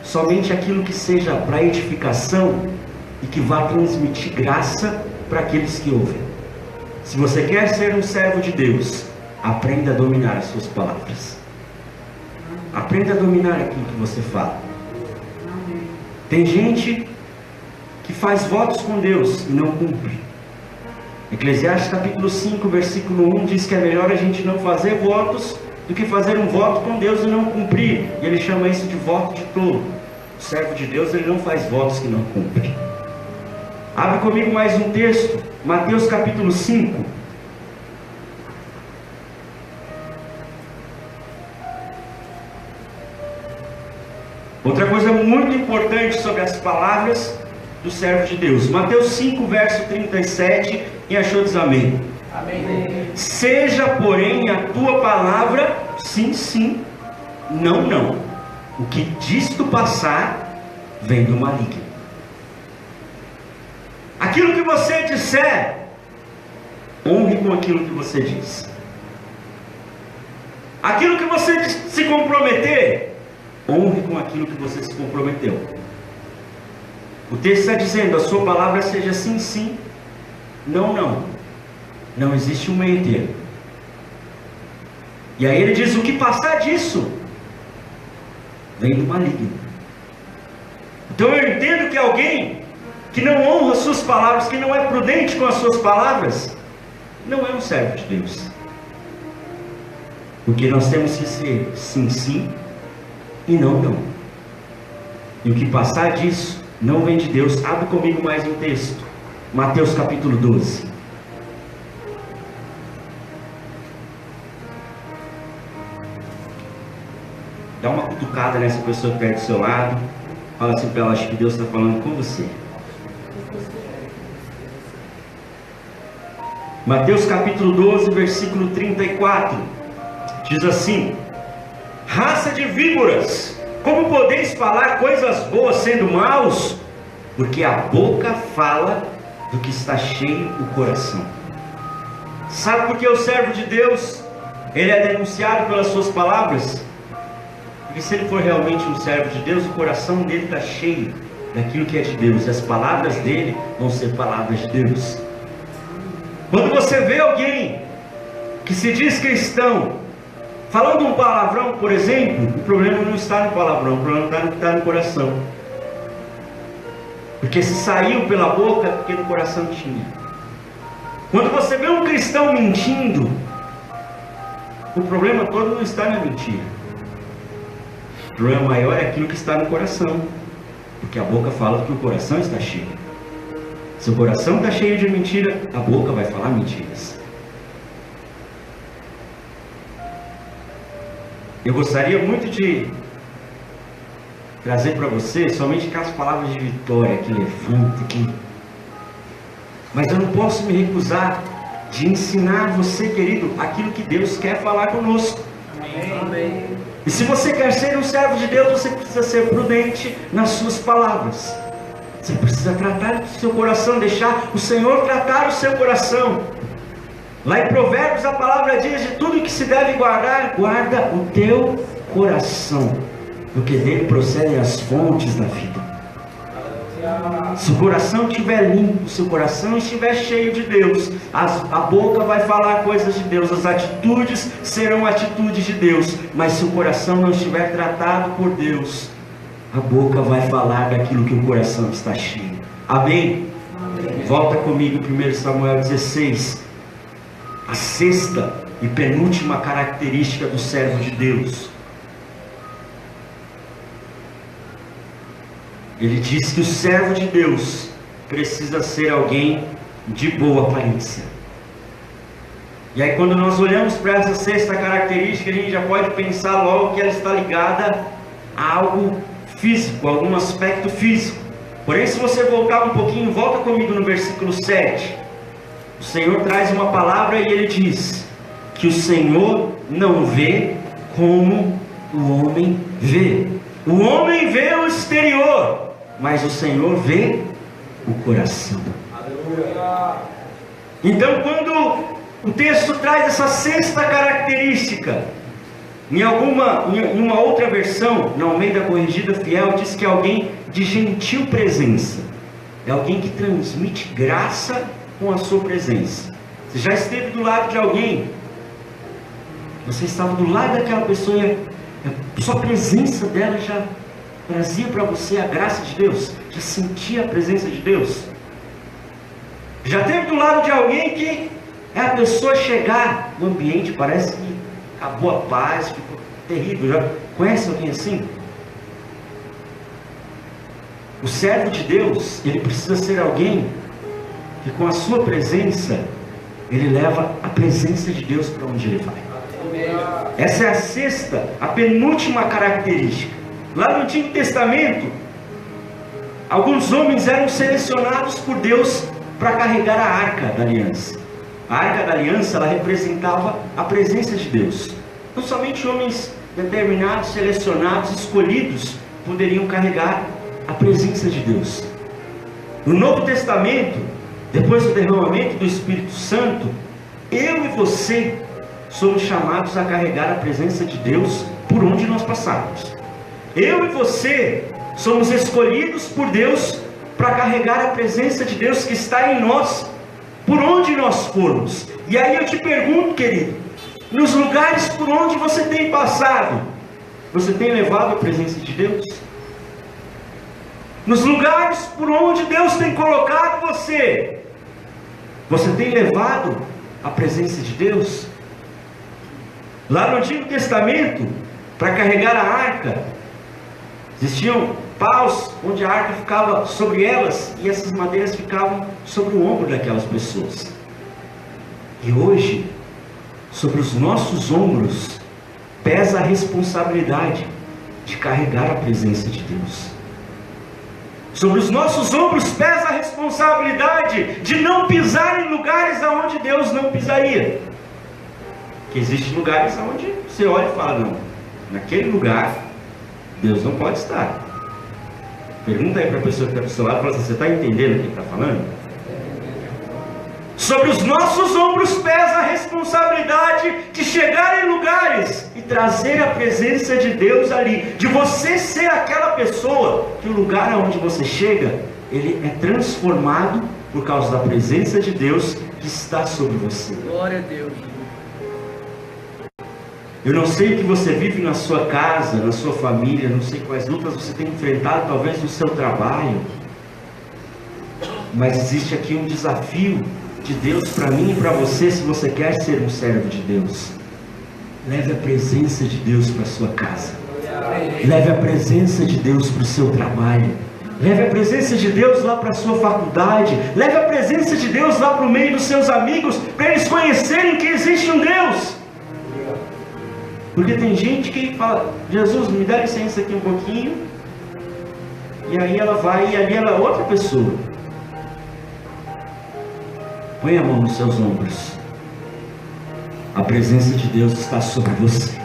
somente aquilo que seja para edificação e que vá transmitir graça para aqueles que ouvem. Se você quer ser um servo de Deus, aprenda a dominar as suas palavras. Aprenda a dominar aquilo que você fala. Tem gente que faz votos com Deus e não cumpre. Eclesiastes capítulo 5, versículo 1 diz que é melhor a gente não fazer votos do que fazer um voto com Deus e não cumprir. E ele chama isso de voto de tolo. O servo de Deus, ele não faz votos que não cumpre. Abre comigo mais um texto, Mateus capítulo 5. Outra coisa muito importante sobre as palavras do servo de Deus. Mateus 5, verso 37, quem achou diz amém. Amém. Seja, porém, a tua palavra sim, sim, não, não. O que disto passar, vem do maligno. Aquilo que você disser, honre com aquilo que você diz. Aquilo que você se comprometer, honre com aquilo que você se comprometeu. O texto está dizendo: a sua palavra seja sim, sim, não, não. Não existe um meio termo. E aí ele diz: o que passar disso, vem do maligno. Então eu entendo que alguém que não honra suas palavras, que não é prudente com as suas palavras, não é um servo de Deus. Porque nós temos que ser sim, sim e não, não. E o que passar disso não vem de Deus. Abre comigo mais um texto, Mateus capítulo 12. cutucada nessa pessoa que está do seu lado. Fala assim para ela: acho que Deus está falando com você. Mateus capítulo 12, versículo 34, diz assim: raça de víboras, como podeis falar coisas boas sendo maus? Porque a boca fala do que está cheio o coração. Sabe por que o servo de Deus, ele é denunciado pelas suas palavras? Porque se ele for realmente um servo de Deus, o coração dele está cheio daquilo que é de Deus. As palavras dele vão ser palavras de Deus. Quando você vê alguém que se diz cristão falando um palavrão, por exemplo, o problema não está no palavrão, o problema está no coração. Porque se saiu pela boca, é porque no coração tinha. Quando você vê um cristão mentindo, o problema todo não está na mentira. O problema maior é aquilo que está no coração. Porque a boca fala que o coração está cheio. Se o coração está cheio de mentira, a boca vai falar mentiras. Eu gostaria muito de trazer para você somente aquelas palavras de vitória que levantam, mas eu não posso me recusar de ensinar você, querido, aquilo que Deus quer falar conosco. Amém. E se você quer ser um servo de Deus, você precisa ser prudente nas suas palavras. Você precisa tratar do seu coração, deixar o Senhor tratar o seu coração. Lá em Provérbios a palavra diz: de tudo que se deve guardar, guarda o teu coração, porque dele procedem as fontes da vida. Se o coração estiver limpo, se o coração estiver cheio de Deus, a boca vai falar coisas de Deus, as atitudes serão atitudes de Deus. Mas se o coração não estiver tratado por Deus, a boca vai falar daquilo que o coração está cheio. Amém? Amém. Volta comigo, 1 Samuel 16. A sexta e penúltima característica do servo de Deus. Ele diz que o servo de Deus precisa ser alguém de boa aparência. E aí quando nós olhamos para essa sexta característica, a gente já pode pensar logo que ela está ligada a algo físico, algum aspecto físico. Porém, se você voltar um pouquinho, volta comigo no versículo 7. O Senhor traz uma palavra e ele diz que o Senhor não vê como o homem vê. O homem vê o exterior, mas o Senhor vê o coração. Aleluia. Então, quando o texto traz essa sexta característica, em uma outra versão, na Almeida Corrigida Fiel, diz que é alguém de gentil presença. É alguém que transmite graça com a sua presença. Você já esteve do lado de alguém? Você estava do lado daquela pessoa e a sua presença dela já trazia para você a graça de Deus? Já sentia a presença de Deus? Já esteve do lado de alguém que é a pessoa chegar no ambiente, parece que acabou a paz, ficou terrível. Já conhece alguém assim? O servo de Deus, ele precisa ser alguém que com a sua presença, ele leva a presença de Deus para onde ele vai. Essa é a sexta, a penúltima característica. Lá no Antigo Testamento, alguns homens eram selecionados por Deus para carregar a Arca da Aliança. A Arca da Aliança, ela representava a presença de Deus. Não somente homens determinados, selecionados, escolhidos, poderiam carregar a presença de Deus. No Novo Testamento, depois do derramamento do Espírito Santo, eu e você somos chamados a carregar a presença de Deus por onde nós passarmos. Eu e você somos escolhidos por Deus para carregar a presença de Deus que está em nós, por onde nós formos. E aí eu te pergunto, querido, nos lugares por onde você tem passado, você tem levado a presença de Deus? Nos lugares por onde Deus tem colocado você, você tem levado a presença de Deus? Lá no Antigo Testamento, para carregar a arca, existiam paus onde a arca ficava sobre elas, e essas madeiras ficavam sobre o ombro daquelas pessoas. E hoje, sobre os nossos ombros, pesa a responsabilidade de carregar a presença de Deus. Sobre os nossos ombros pesa a responsabilidade de não pisar em lugares aonde Deus não pisaria. Que existem lugares aonde você olha e fala, não, naquele lugar Deus não pode estar. Pergunta aí para a pessoa que está do seu lado, fala assim, você está entendendo o que ele está falando? Sobre os nossos ombros pesa a responsabilidade de chegar em lugares e trazer a presença de Deus ali, de você ser aquela pessoa que o lugar aonde você chega, ele é transformado por causa da presença de Deus que está sobre você. Glória a Deus. Eu não sei o que você vive na sua casa, na sua família, não sei quais lutas você tem enfrentado, talvez no seu trabalho, mas existe aqui um desafio de Deus para mim e para você, se você quer ser um servo de Deus. Leve a presença de Deus para a sua casa, leve a presença de Deus para o seu trabalho, leve a presença de Deus lá para a sua faculdade, leve a presença de Deus lá para o meio dos seus amigos, para eles conhecerem que existe um Deus. Porque tem gente que fala, Jesus, me dá licença aqui um pouquinho, e aí ela vai, e ali ela é outra pessoa. Põe a mão nos seus ombros. A presença de Deus está sobre você.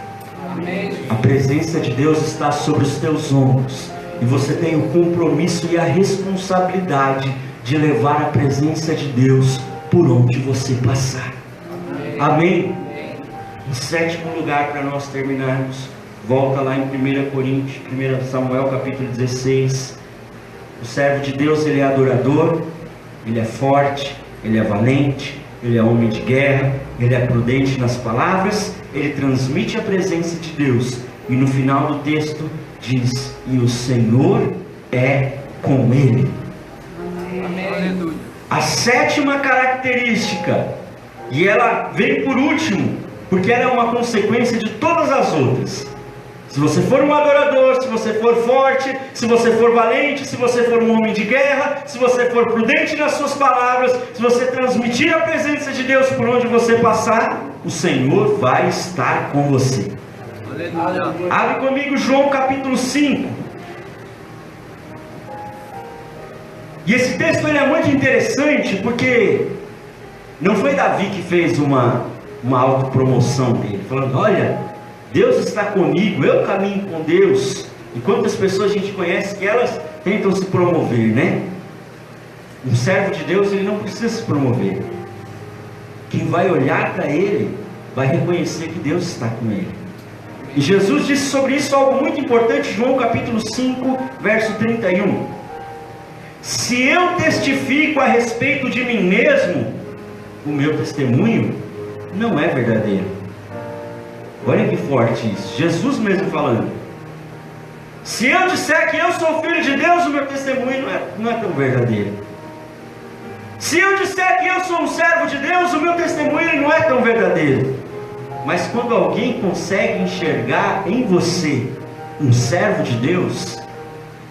Amém. A presença de Deus está sobre os teus ombros. E você tem o compromisso e a responsabilidade de levar a presença de Deus por onde você passar. Amém? Em sétimo lugar, para nós terminarmos, volta lá em 1 Coríntios, 1 Samuel capítulo 16. O servo de Deus, ele é adorador, ele é forte, ele é valente, ele é homem de guerra, ele é prudente nas palavras, ele transmite a presença de Deus. E no final do texto diz, e o Senhor é com ele. Amém. A sétima característica, e ela vem por último, porque ela é uma consequência de todas as outras. Se você for um adorador, se você for forte, se você for valente, se você for um homem de guerra, se você for prudente nas suas palavras, se você transmitir a presença de Deus por onde você passar, o Senhor vai estar com você. Aleluia. Abre comigo João capítulo 5. E esse texto ele é muito interessante, porque não foi Davi que fez uma autopromoção dele, falando, olha, Deus está comigo, eu caminho com Deus. E quantas pessoas a gente conhece que elas tentam se promover, né? Um servo de Deus, ele não precisa se promover. Quem vai olhar para ele, vai reconhecer que Deus está com ele. E Jesus disse sobre isso algo muito importante, João capítulo 5, verso 31. Se eu testifico a respeito de mim mesmo, o meu testemunho não é verdadeiro. Olha que forte isso, Jesus mesmo falando. Se eu disser que eu sou filho de Deus, o meu testemunho não é tão verdadeiro. Se eu disser que eu sou um servo de Deus, o meu testemunho não é tão verdadeiro. Mas quando alguém consegue enxergar em você um servo de Deus,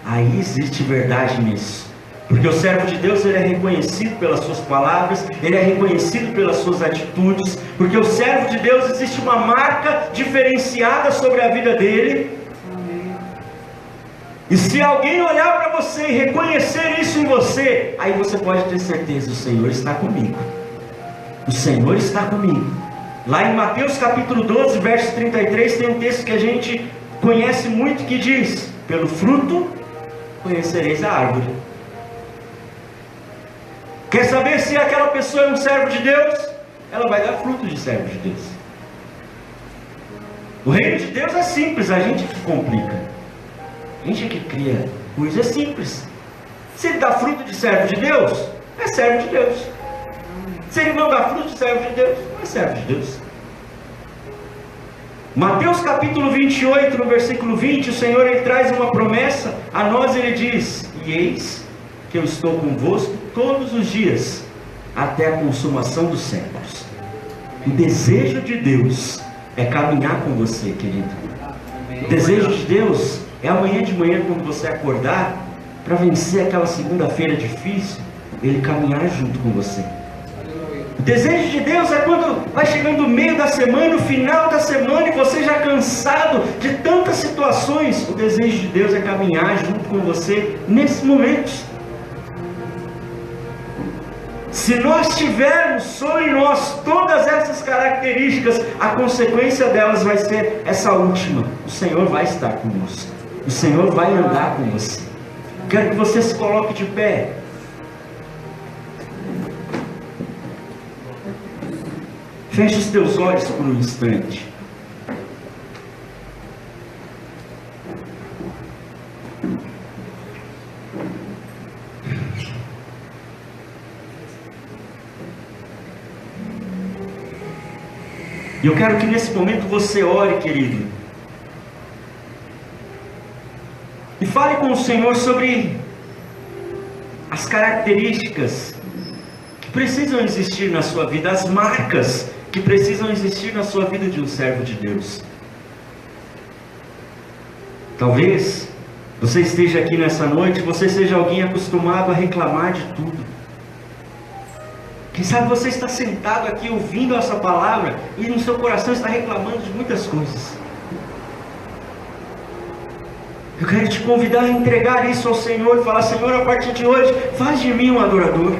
aí existe verdade nisso. Porque o servo de Deus, ele é reconhecido pelas suas palavras, ele é reconhecido pelas suas atitudes, porque o servo de Deus, existe uma marca diferenciada sobre a vida dele. E se alguém olhar para você e reconhecer isso em você, aí você pode ter certeza, o Senhor está comigo. O Senhor está comigo. Lá em Mateus capítulo 12, verso 33, tem um texto que a gente conhece muito, que diz, pelo fruto conhecereis a árvore. Quer saber se aquela pessoa é um servo de Deus? Ela vai dar fruto de servo de Deus. O reino de Deus é simples, a gente que complica. A gente que cria coisas simples. Se ele dá fruto de servo de Deus, é servo de Deus. Se ele não dá fruto de servo de Deus, não é servo de Deus. Mateus capítulo 28, no versículo 20, o Senhor ele traz uma promessa a nós, ele diz, e eis que eu estou convosco todos os dias, até a consumação dos séculos. O desejo de Deus é caminhar com você, querido. O desejo de Deus é amanhã de manhã, quando você acordar, para vencer aquela segunda-feira difícil, ele caminhar junto com você. O desejo de Deus é quando vai chegando o meio da semana, o final da semana, e você já cansado de tantas situações. O desejo de Deus é caminhar junto com você nesses momentos. Se nós tivermos sobre nós todas essas características, a consequência delas vai ser essa última: o Senhor vai estar conosco, o Senhor vai andar com você. Quero que você se coloque de pé. Feche os teus olhos por um instante. E eu quero que nesse momento você ore, querido, e fale com o Senhor sobre as características que precisam existir na sua vida, as marcas que precisam existir na sua vida de um servo de Deus. Talvez você esteja aqui nessa noite, você seja alguém acostumado a reclamar de tudo. Quem sabe você está sentado aqui ouvindo essa palavra e no seu coração está reclamando de muitas coisas. Eu quero te convidar a entregar isso ao Senhor e falar: Senhor, a partir de hoje, faz de mim um adorador.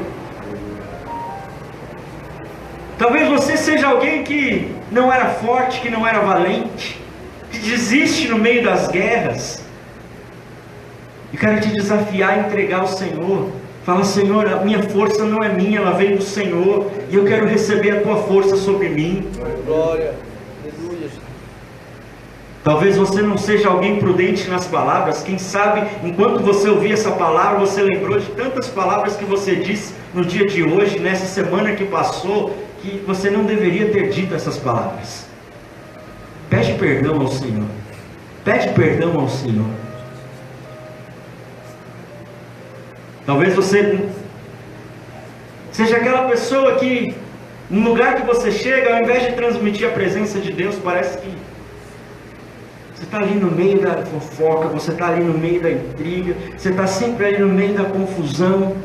Talvez você seja alguém que não era forte, que não era valente, que desiste no meio das guerras. Eu quero te desafiar a entregar ao Senhor. Fala: Senhor, a minha força não é minha, ela vem do Senhor, e eu quero receber a tua força sobre mim. Glória, aleluia. Talvez você não seja alguém prudente nas palavras. Quem sabe, enquanto você ouvia essa palavra, você lembrou de tantas palavras que você disse no dia de hoje, nessa semana que passou, que você não deveria ter dito essas palavras. Pede perdão ao Senhor. Pede perdão ao Senhor. Talvez você seja aquela pessoa que, no lugar que você chega, ao invés de transmitir a presença de Deus, parece que você está ali no meio da fofoca, você está ali no meio da intriga, você está sempre ali no meio da confusão.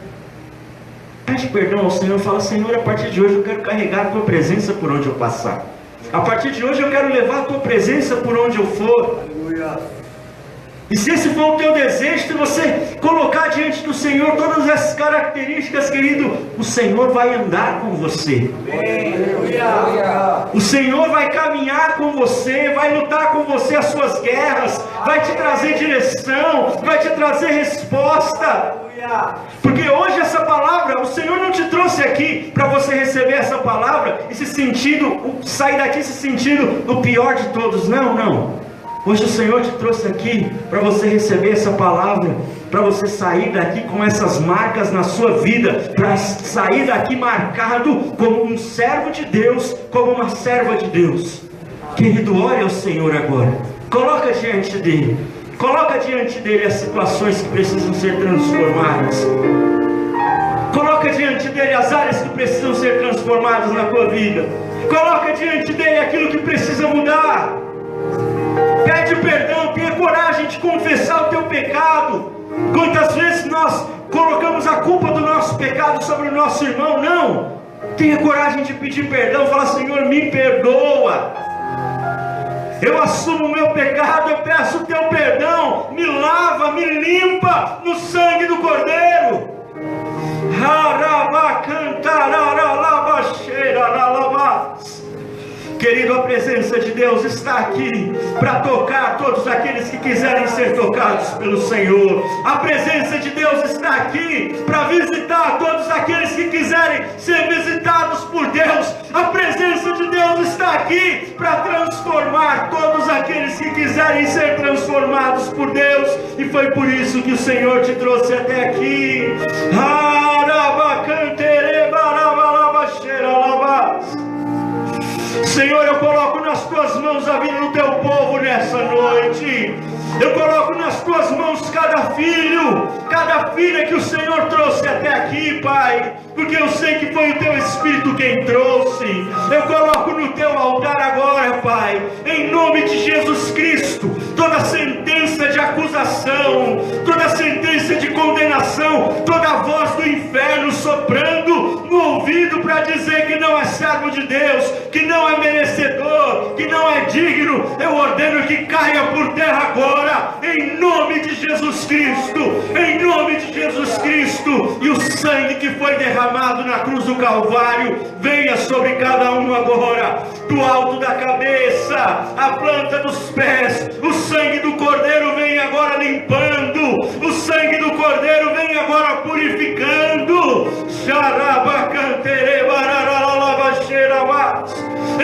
Pede perdão ao Senhor, fala: Senhor, a partir de hoje eu quero carregar a tua presença por onde eu passar. A partir de hoje eu quero levar a tua presença por onde eu for. Aleluia. E se esse for o teu desejo, se você colocar diante do Senhor todas essas características, querido, o Senhor vai andar com você. Aleluia. O Senhor vai caminhar com você, vai lutar com você as suas guerras, vai te trazer direção, vai te trazer resposta. Porque hoje essa palavra, o Senhor não te trouxe aqui para você receber essa palavra e sair daqui se sentindo o pior de todos. Não, não. Hoje o Senhor te trouxe aqui para você receber essa palavra, para você sair daqui com essas marcas na sua vida, para sair daqui marcado como um servo de Deus, como uma serva de Deus. Querido, ore ao Senhor agora. Coloca diante dele. Coloca diante dele as situações que precisam ser transformadas. Coloca diante dele as áreas que precisam ser transformadas na tua vida. Coloca diante dele aquilo que precisa mudar. Pede perdão, tenha coragem de confessar o teu pecado. Quantas vezes nós colocamos a culpa do nosso pecado sobre o nosso irmão? Não. Tenha coragem de pedir perdão, fala: Senhor, me perdoa. Eu assumo o meu pecado, eu peço o teu perdão. Me lava, me limpa no sangue do Cordeiro. Querido, a presença de Deus está aqui para tocar todos aqueles que quiserem ser tocados pelo Senhor. A presença de Deus está aqui para visitar todos aqueles que quiserem ser visitados por Deus. A presença de Deus está aqui para transformar todos aqueles que quiserem ser transformados por Deus. E foi por isso que o Senhor te trouxe até aqui. Senhor, eu coloco nas tuas mãos a vida do teu povo nessa noite. Eu coloco nas tuas mãos cada filho, cada filha que o Senhor trouxe até aqui, Pai, porque eu sei que foi o teu Espírito quem trouxe. Eu coloco no teu altar agora, Pai, em nome de Jesus Cristo, toda sentença de acusação, toda sentença de condenação, toda voz do inferno soprando no ouvido para dizer que não é servo de Deus, que não é merecedor, que não é digno, eu ordeno que caia por terra agora, em nome de Jesus Cristo, em nome de Jesus Cristo. E o sangue que foi derramado na cruz do Calvário venha sobre cada um agora, do alto da cabeça, a planta dos pés. O sangue do Cordeiro vem agora limpando, o sangue do Cordeiro vem agora purificando.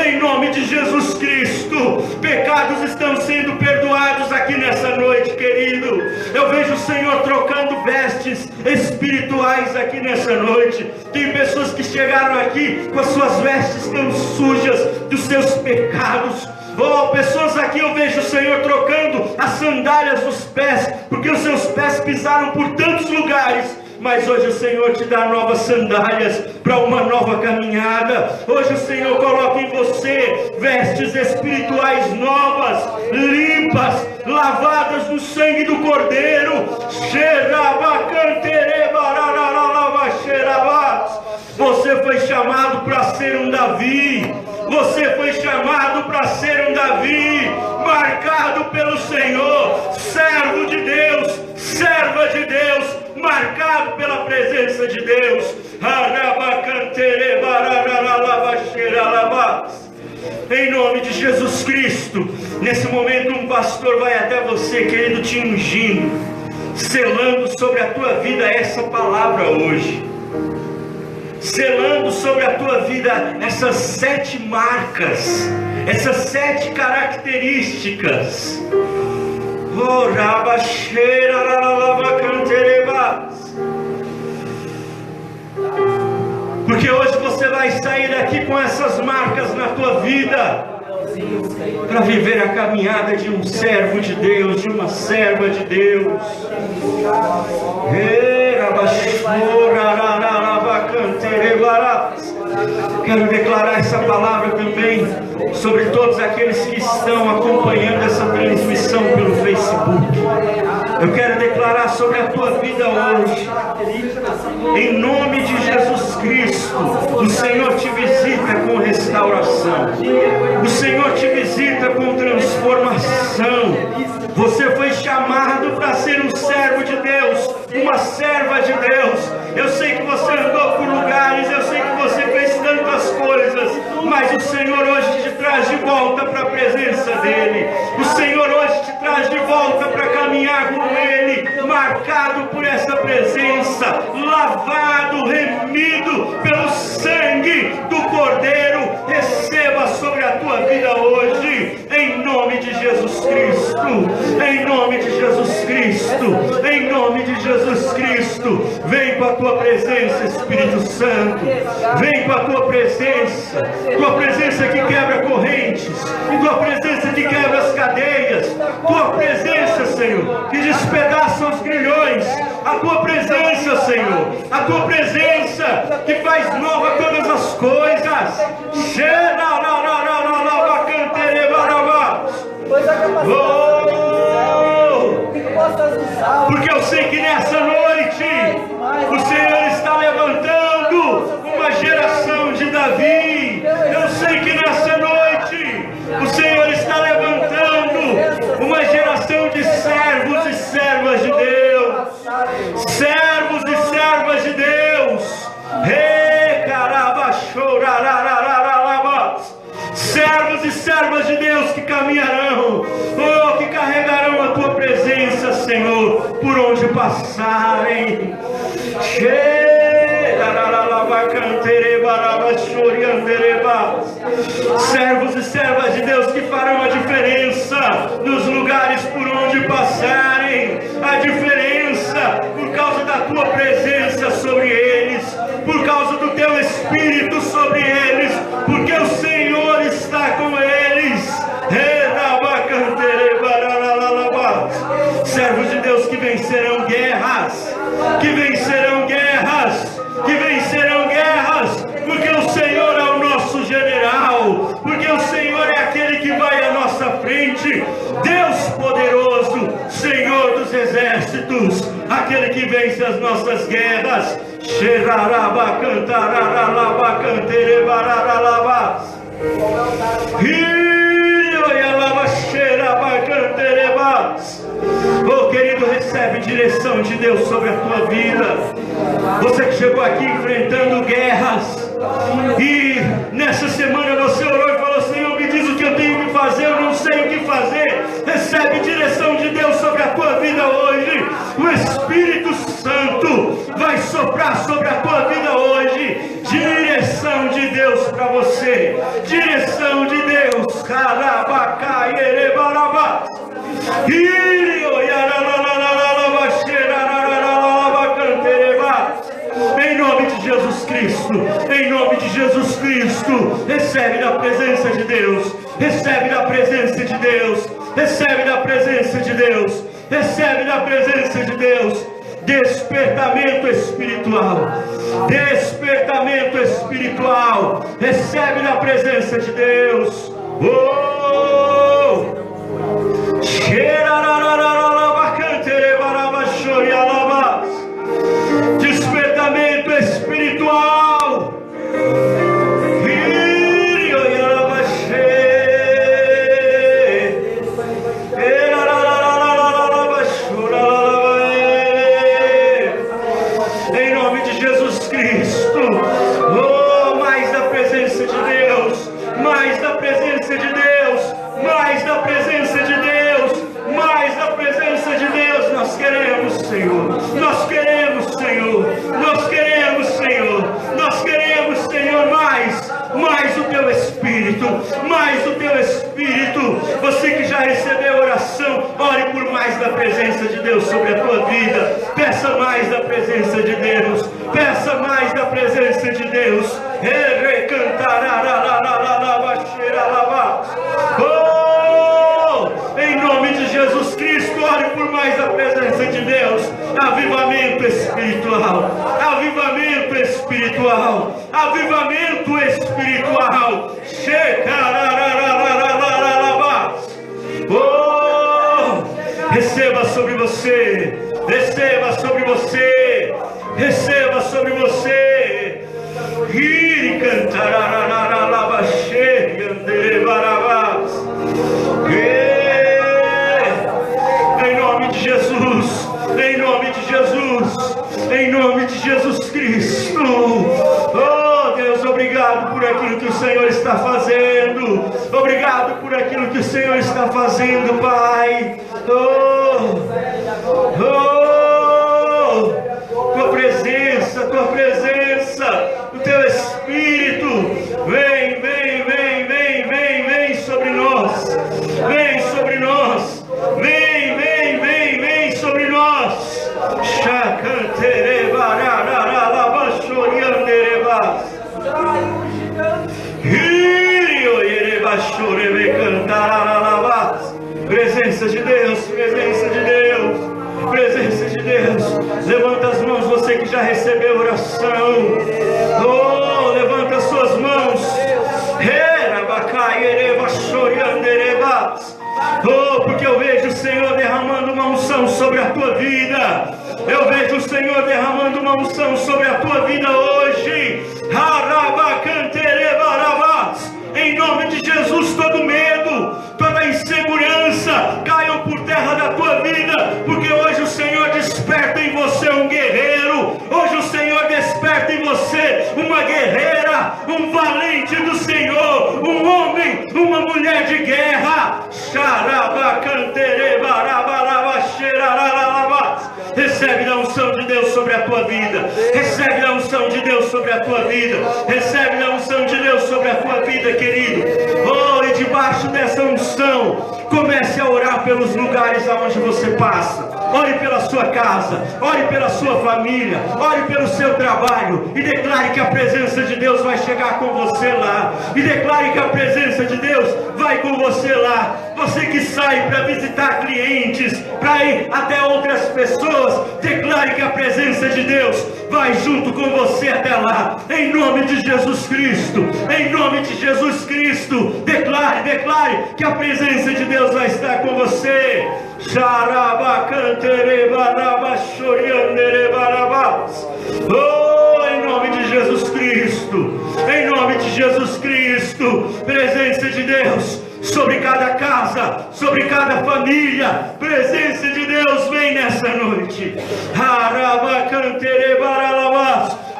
Em nome de Jesus Cristo, pecados estão sendo perdoados aqui nessa noite, querido. Eu vejo o Senhor trocando vestes espirituais aqui nessa noite. Tem pessoas que chegaram aqui com as suas vestes tão sujas dos seus pecados. Oh, pessoas aqui eu vejo o Senhor trocando as sandálias dos pés, porque os seus pés pisaram por tantos lugares. Mas hoje o Senhor te dá novas sandálias para uma nova caminhada. Hoje o Senhor coloca em você vestes espirituais novas, limpas, lavadas no sangue do Cordeiro. Você foi chamado para ser um Davi. Você foi chamado para ser um Davi, marcado pelo Senhor, servo de Deus, serva de Deus, marcado pela presença de Deus. Em nome de Jesus Cristo, nesse momento um pastor vai até você, querido, te ungindo, selando sobre a tua vida essa palavra hoje, selando sobre a tua vida essas 7 marcas, essas 7 características. Porque hoje você vai sair daqui com essas marcas na tua vida, para viver a caminhada de um servo de Deus, de uma serva de Deus. Quero declarar essa palavra também sobre todos aqueles que estão acompanhando essa transmissão pelo Facebook. Eu quero declarar sobre a tua vida hoje, em nome de Jesus Cristo. O Senhor te visita com restauração, o Senhor te visita com transformação. Você foi chamado para ser um servo de Deus, uma serva de Deus. Eu sei que você andou por lugares, eu sei que você fez tantas coisas, mas o Senhor hoje te traz de volta para a presença dEle. O Senhor hoje te traz de volta para caminhar com Ele, marcado por essa presença, lavado, remido pelo sangue do Cordeiro. Receba sobre a tua vida hoje, em nome de Jesus Cristo, em nome de Jesus Cristo, em nome de Jesus Cristo. Vem com a tua presença, Espírito Santo, vem com a tua presença que quebra correntes, tua presença que quebra as cadeias, tua presença, Senhor, que despedaça os grilhões, a tua presença, Senhor, a tua presença que faz nova todas as coisas. Porque eu sei que nessa noite o Senhor está levantando uma geração de Davi. Eu sei que nessa noite o Senhor está levantando uma geração de servos e servas de Deus. Servos e servas de Deus. Servos e servas de Deus que caminharão, que carregarão a tua presença, Senhor, por onde passarem. Servos e servas de Deus que farão a diferença nos lugares por onde passarem, a diferença por causa da tua presença sobre eles, por causa do teu Espírito sobre eles, porque o Senhor está com eles. Servos de Deus que vencerão guerras, que vencerão guerras, que vencerão guerras, porque o Senhor é o nosso general, porque o Senhor é aquele que vai à nossa frente. Deus poderoso, Senhor dos exércitos, aquele que vence as nossas guerras. Xeraraba cantararalaba canterebararalaba. Oh, querido, recebe direção de Deus sobre a tua vida. Você que chegou aqui enfrentando guerras e nessa semana você orou e falou: Senhor, me diz o que eu tenho que fazer, eu não sei o que fazer. Recebe direção de Deus sobre a tua vida hoje. O Espírito Santo vai soprar sobre a tua vida hoje. Direção de Deus para você. Direção de Deus. Em nome de Jesus Cristo, em nome de Jesus Cristo, recebe da presença de Deus, recebe da presença de Deus, recebe da presença de Deus, recebe da presença de Deus. Despertamento espiritual, despertamento espiritual, recebe da presença de Deus. Oh! Despertamento espiritual. Em nome de Jesus Cristo. Oh, mais da presença de Deus, mais da presença de Deus, mais da presença de Deus, mais da presença de Deus. Nós queremos, Senhor, nós queremos, Senhor, nós queremos, Senhor, nós queremos, Senhor, mais o teu Espírito, mais o teu Espírito. Você que já recebeu oração, ore por mais da presença de Deus sobre a tua vida. Peça mais da presença de Deus, peça mais da presença de Deus. Oh, em nome de Jesus Cristo, ore por mais da presença de Deus. Avivamento espiritual, avivamento espiritual, avivamento espiritual. Oh, receba sobre você, receba sobre você, receba sobre você. E cantararararaba xerianderebarabas. Em nome de Jesus, em nome de Jesus, em nome de Jesus Cristo. Oh Deus, obrigado por aquilo que o Senhor está fazendo. Obrigado por aquilo que o Senhor está fazendo, Pai. Oh, tua presença, o teu Espírito, vem, vem, vem, vem, vem, vem sobre nós, vem sobre nós, vem, vem, vem, vem sobre nós. Presença de Deus, presença de Deus, presença de Deus. Levanta as mãos, você que já recebeu oração. Oh, levanta as suas mãos. Oh, porque eu vejo o Senhor derramando uma unção sobre a tua vida. Eu vejo o Senhor derramando uma unção sobre a tua vida hoje. Em nome de Jesus, todo medo, toda insegurança caiam por terra da tua vida, porque hoje o Senhor desperta em você um guerreiro. Hoje o Senhor desperta em você uma guerreira, um valente do Senhor, um homem, uma mulher de guerra. Recebe da unção de Deus sobre a tua vida. Recebe da unção de Deus sobre a tua vida. Recebe da unção de Deus sobre a tua vida, querido. Oh, e debaixo dessa unção, comece a orar pelos lugares aonde você passa. Ore pela sua casa, ore pela sua família, ore pelo seu trabalho e declare que a presença de Deus vai chegar com você lá. E declare que a presença de Deus vai com você lá. Você que sai para visitar clientes, para ir até outras pessoas, declare que a presença de Deus vai junto com você até lá. Em nome de Jesus Cristo, em nome de Jesus Cristo, declare que a presença de Deus vai estar com você. Oh, nome de Jesus Cristo, em nome de Jesus Cristo, presença de Deus sobre cada casa, sobre cada família, presença de Deus vem nessa noite,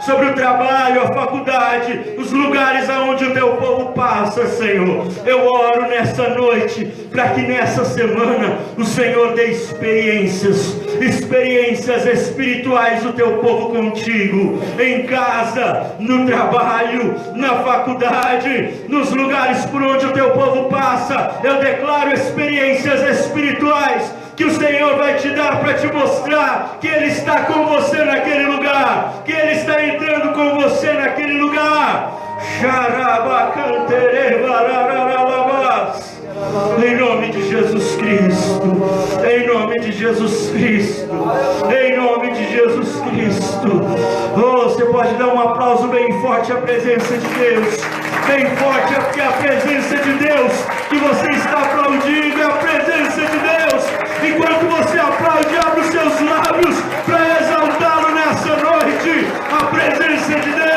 sobre o trabalho, a faculdade, os lugares aonde o teu povo passa, Senhor. Eu oro nessa noite, para que nessa semana o Senhor dê experiências espirituais do teu povo contigo, em casa, no trabalho, na faculdade, nos lugares por onde o teu povo passa. Eu declaro experiências espirituais que o Senhor vai te dar para te mostrar que Ele está com você naquele lugar, que Ele está entrando com você naquele lugar. Em nome de Jesus Cristo, em nome de Jesus Cristo, em nome de Jesus Cristo. Oh, você pode dar um aplauso bem forte à presença de Deus, bem forte, porque a presença de Deus que você está aplaudindo é a presença de Deus. Enquanto você aplaude, abre os seus lábios para exaltá-lo nessa noite, a presença de Deus.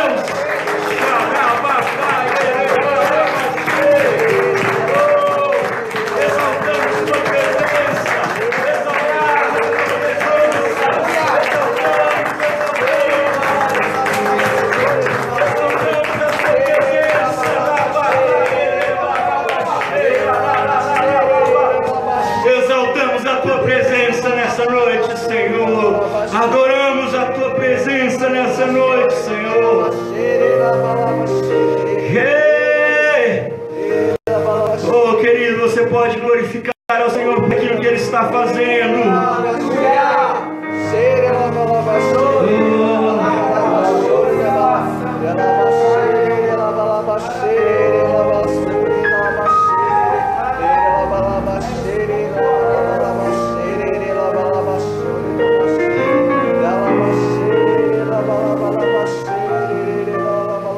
Adoramos a tua presença nessa noite, Senhor. Oh, querido, você pode glorificar ao Senhor por aquilo que Ele está fazendo.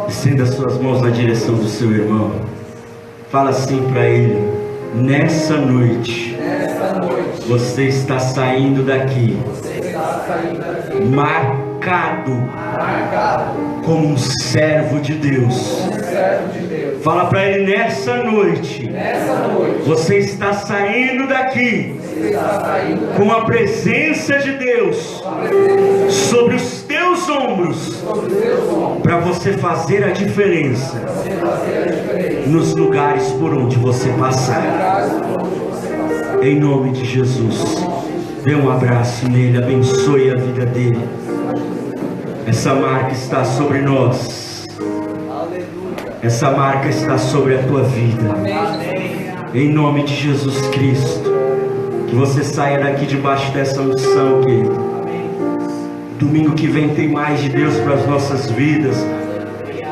Estenda suas mãos na direção do seu irmão. Fala assim para ele: nessa noite, você está saindo daqui, marcado como um servo de Deus. Fala para ele: nessa noite, você está saindo daqui com a presença de Deus sobre os teus ombros, para você fazer a diferença nos lugares por onde você passar. Em nome de Jesus, dê um abraço nele, abençoe a vida dele. Essa marca está sobre nós. Essa marca está sobre a tua vida. Em nome de Jesus Cristo, que você saia daqui debaixo dessa unção, querido. Domingo que vem tem mais de Deus para as nossas vidas.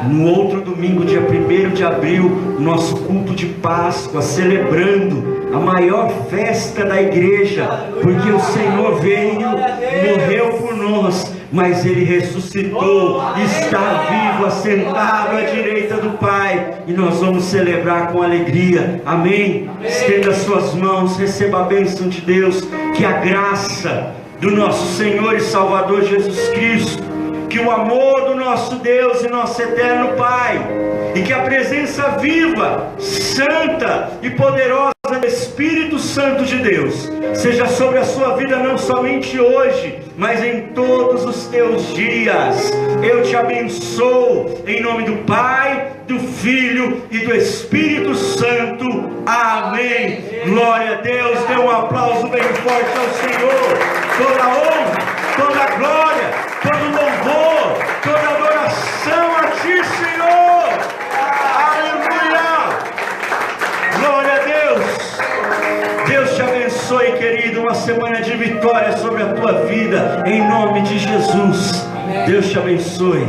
No outro domingo, dia 1º de abril, nosso culto de Páscoa, celebrando a maior festa da igreja, porque o Senhor veio, morreu por nós, mas Ele ressuscitou, está vivo, assentado à direita do Pai, e nós vamos celebrar com alegria. Amém? Estenda suas mãos, receba a bênção de Deus. Que a graça do nosso Senhor e Salvador Jesus Cristo, que o amor do nosso Deus e nosso eterno Pai, e que a presença viva, santa e poderosa do Espírito Santo de Deus seja sobre a sua vida, não somente hoje, mas em todos os teus dias. Eu te abençoo em nome do Pai, do Filho e do Espírito Santo. Amém. Glória a Deus. Dê um aplauso bem forte ao Senhor. Toda honra, toda glória, todo louvor, toda adoração a ti, Senhor. Aleluia. Glória a Deus. Deus te abençoe, querido. Uma semana de vitória sobre a tua vida, em nome de Jesus. Deus te abençoe.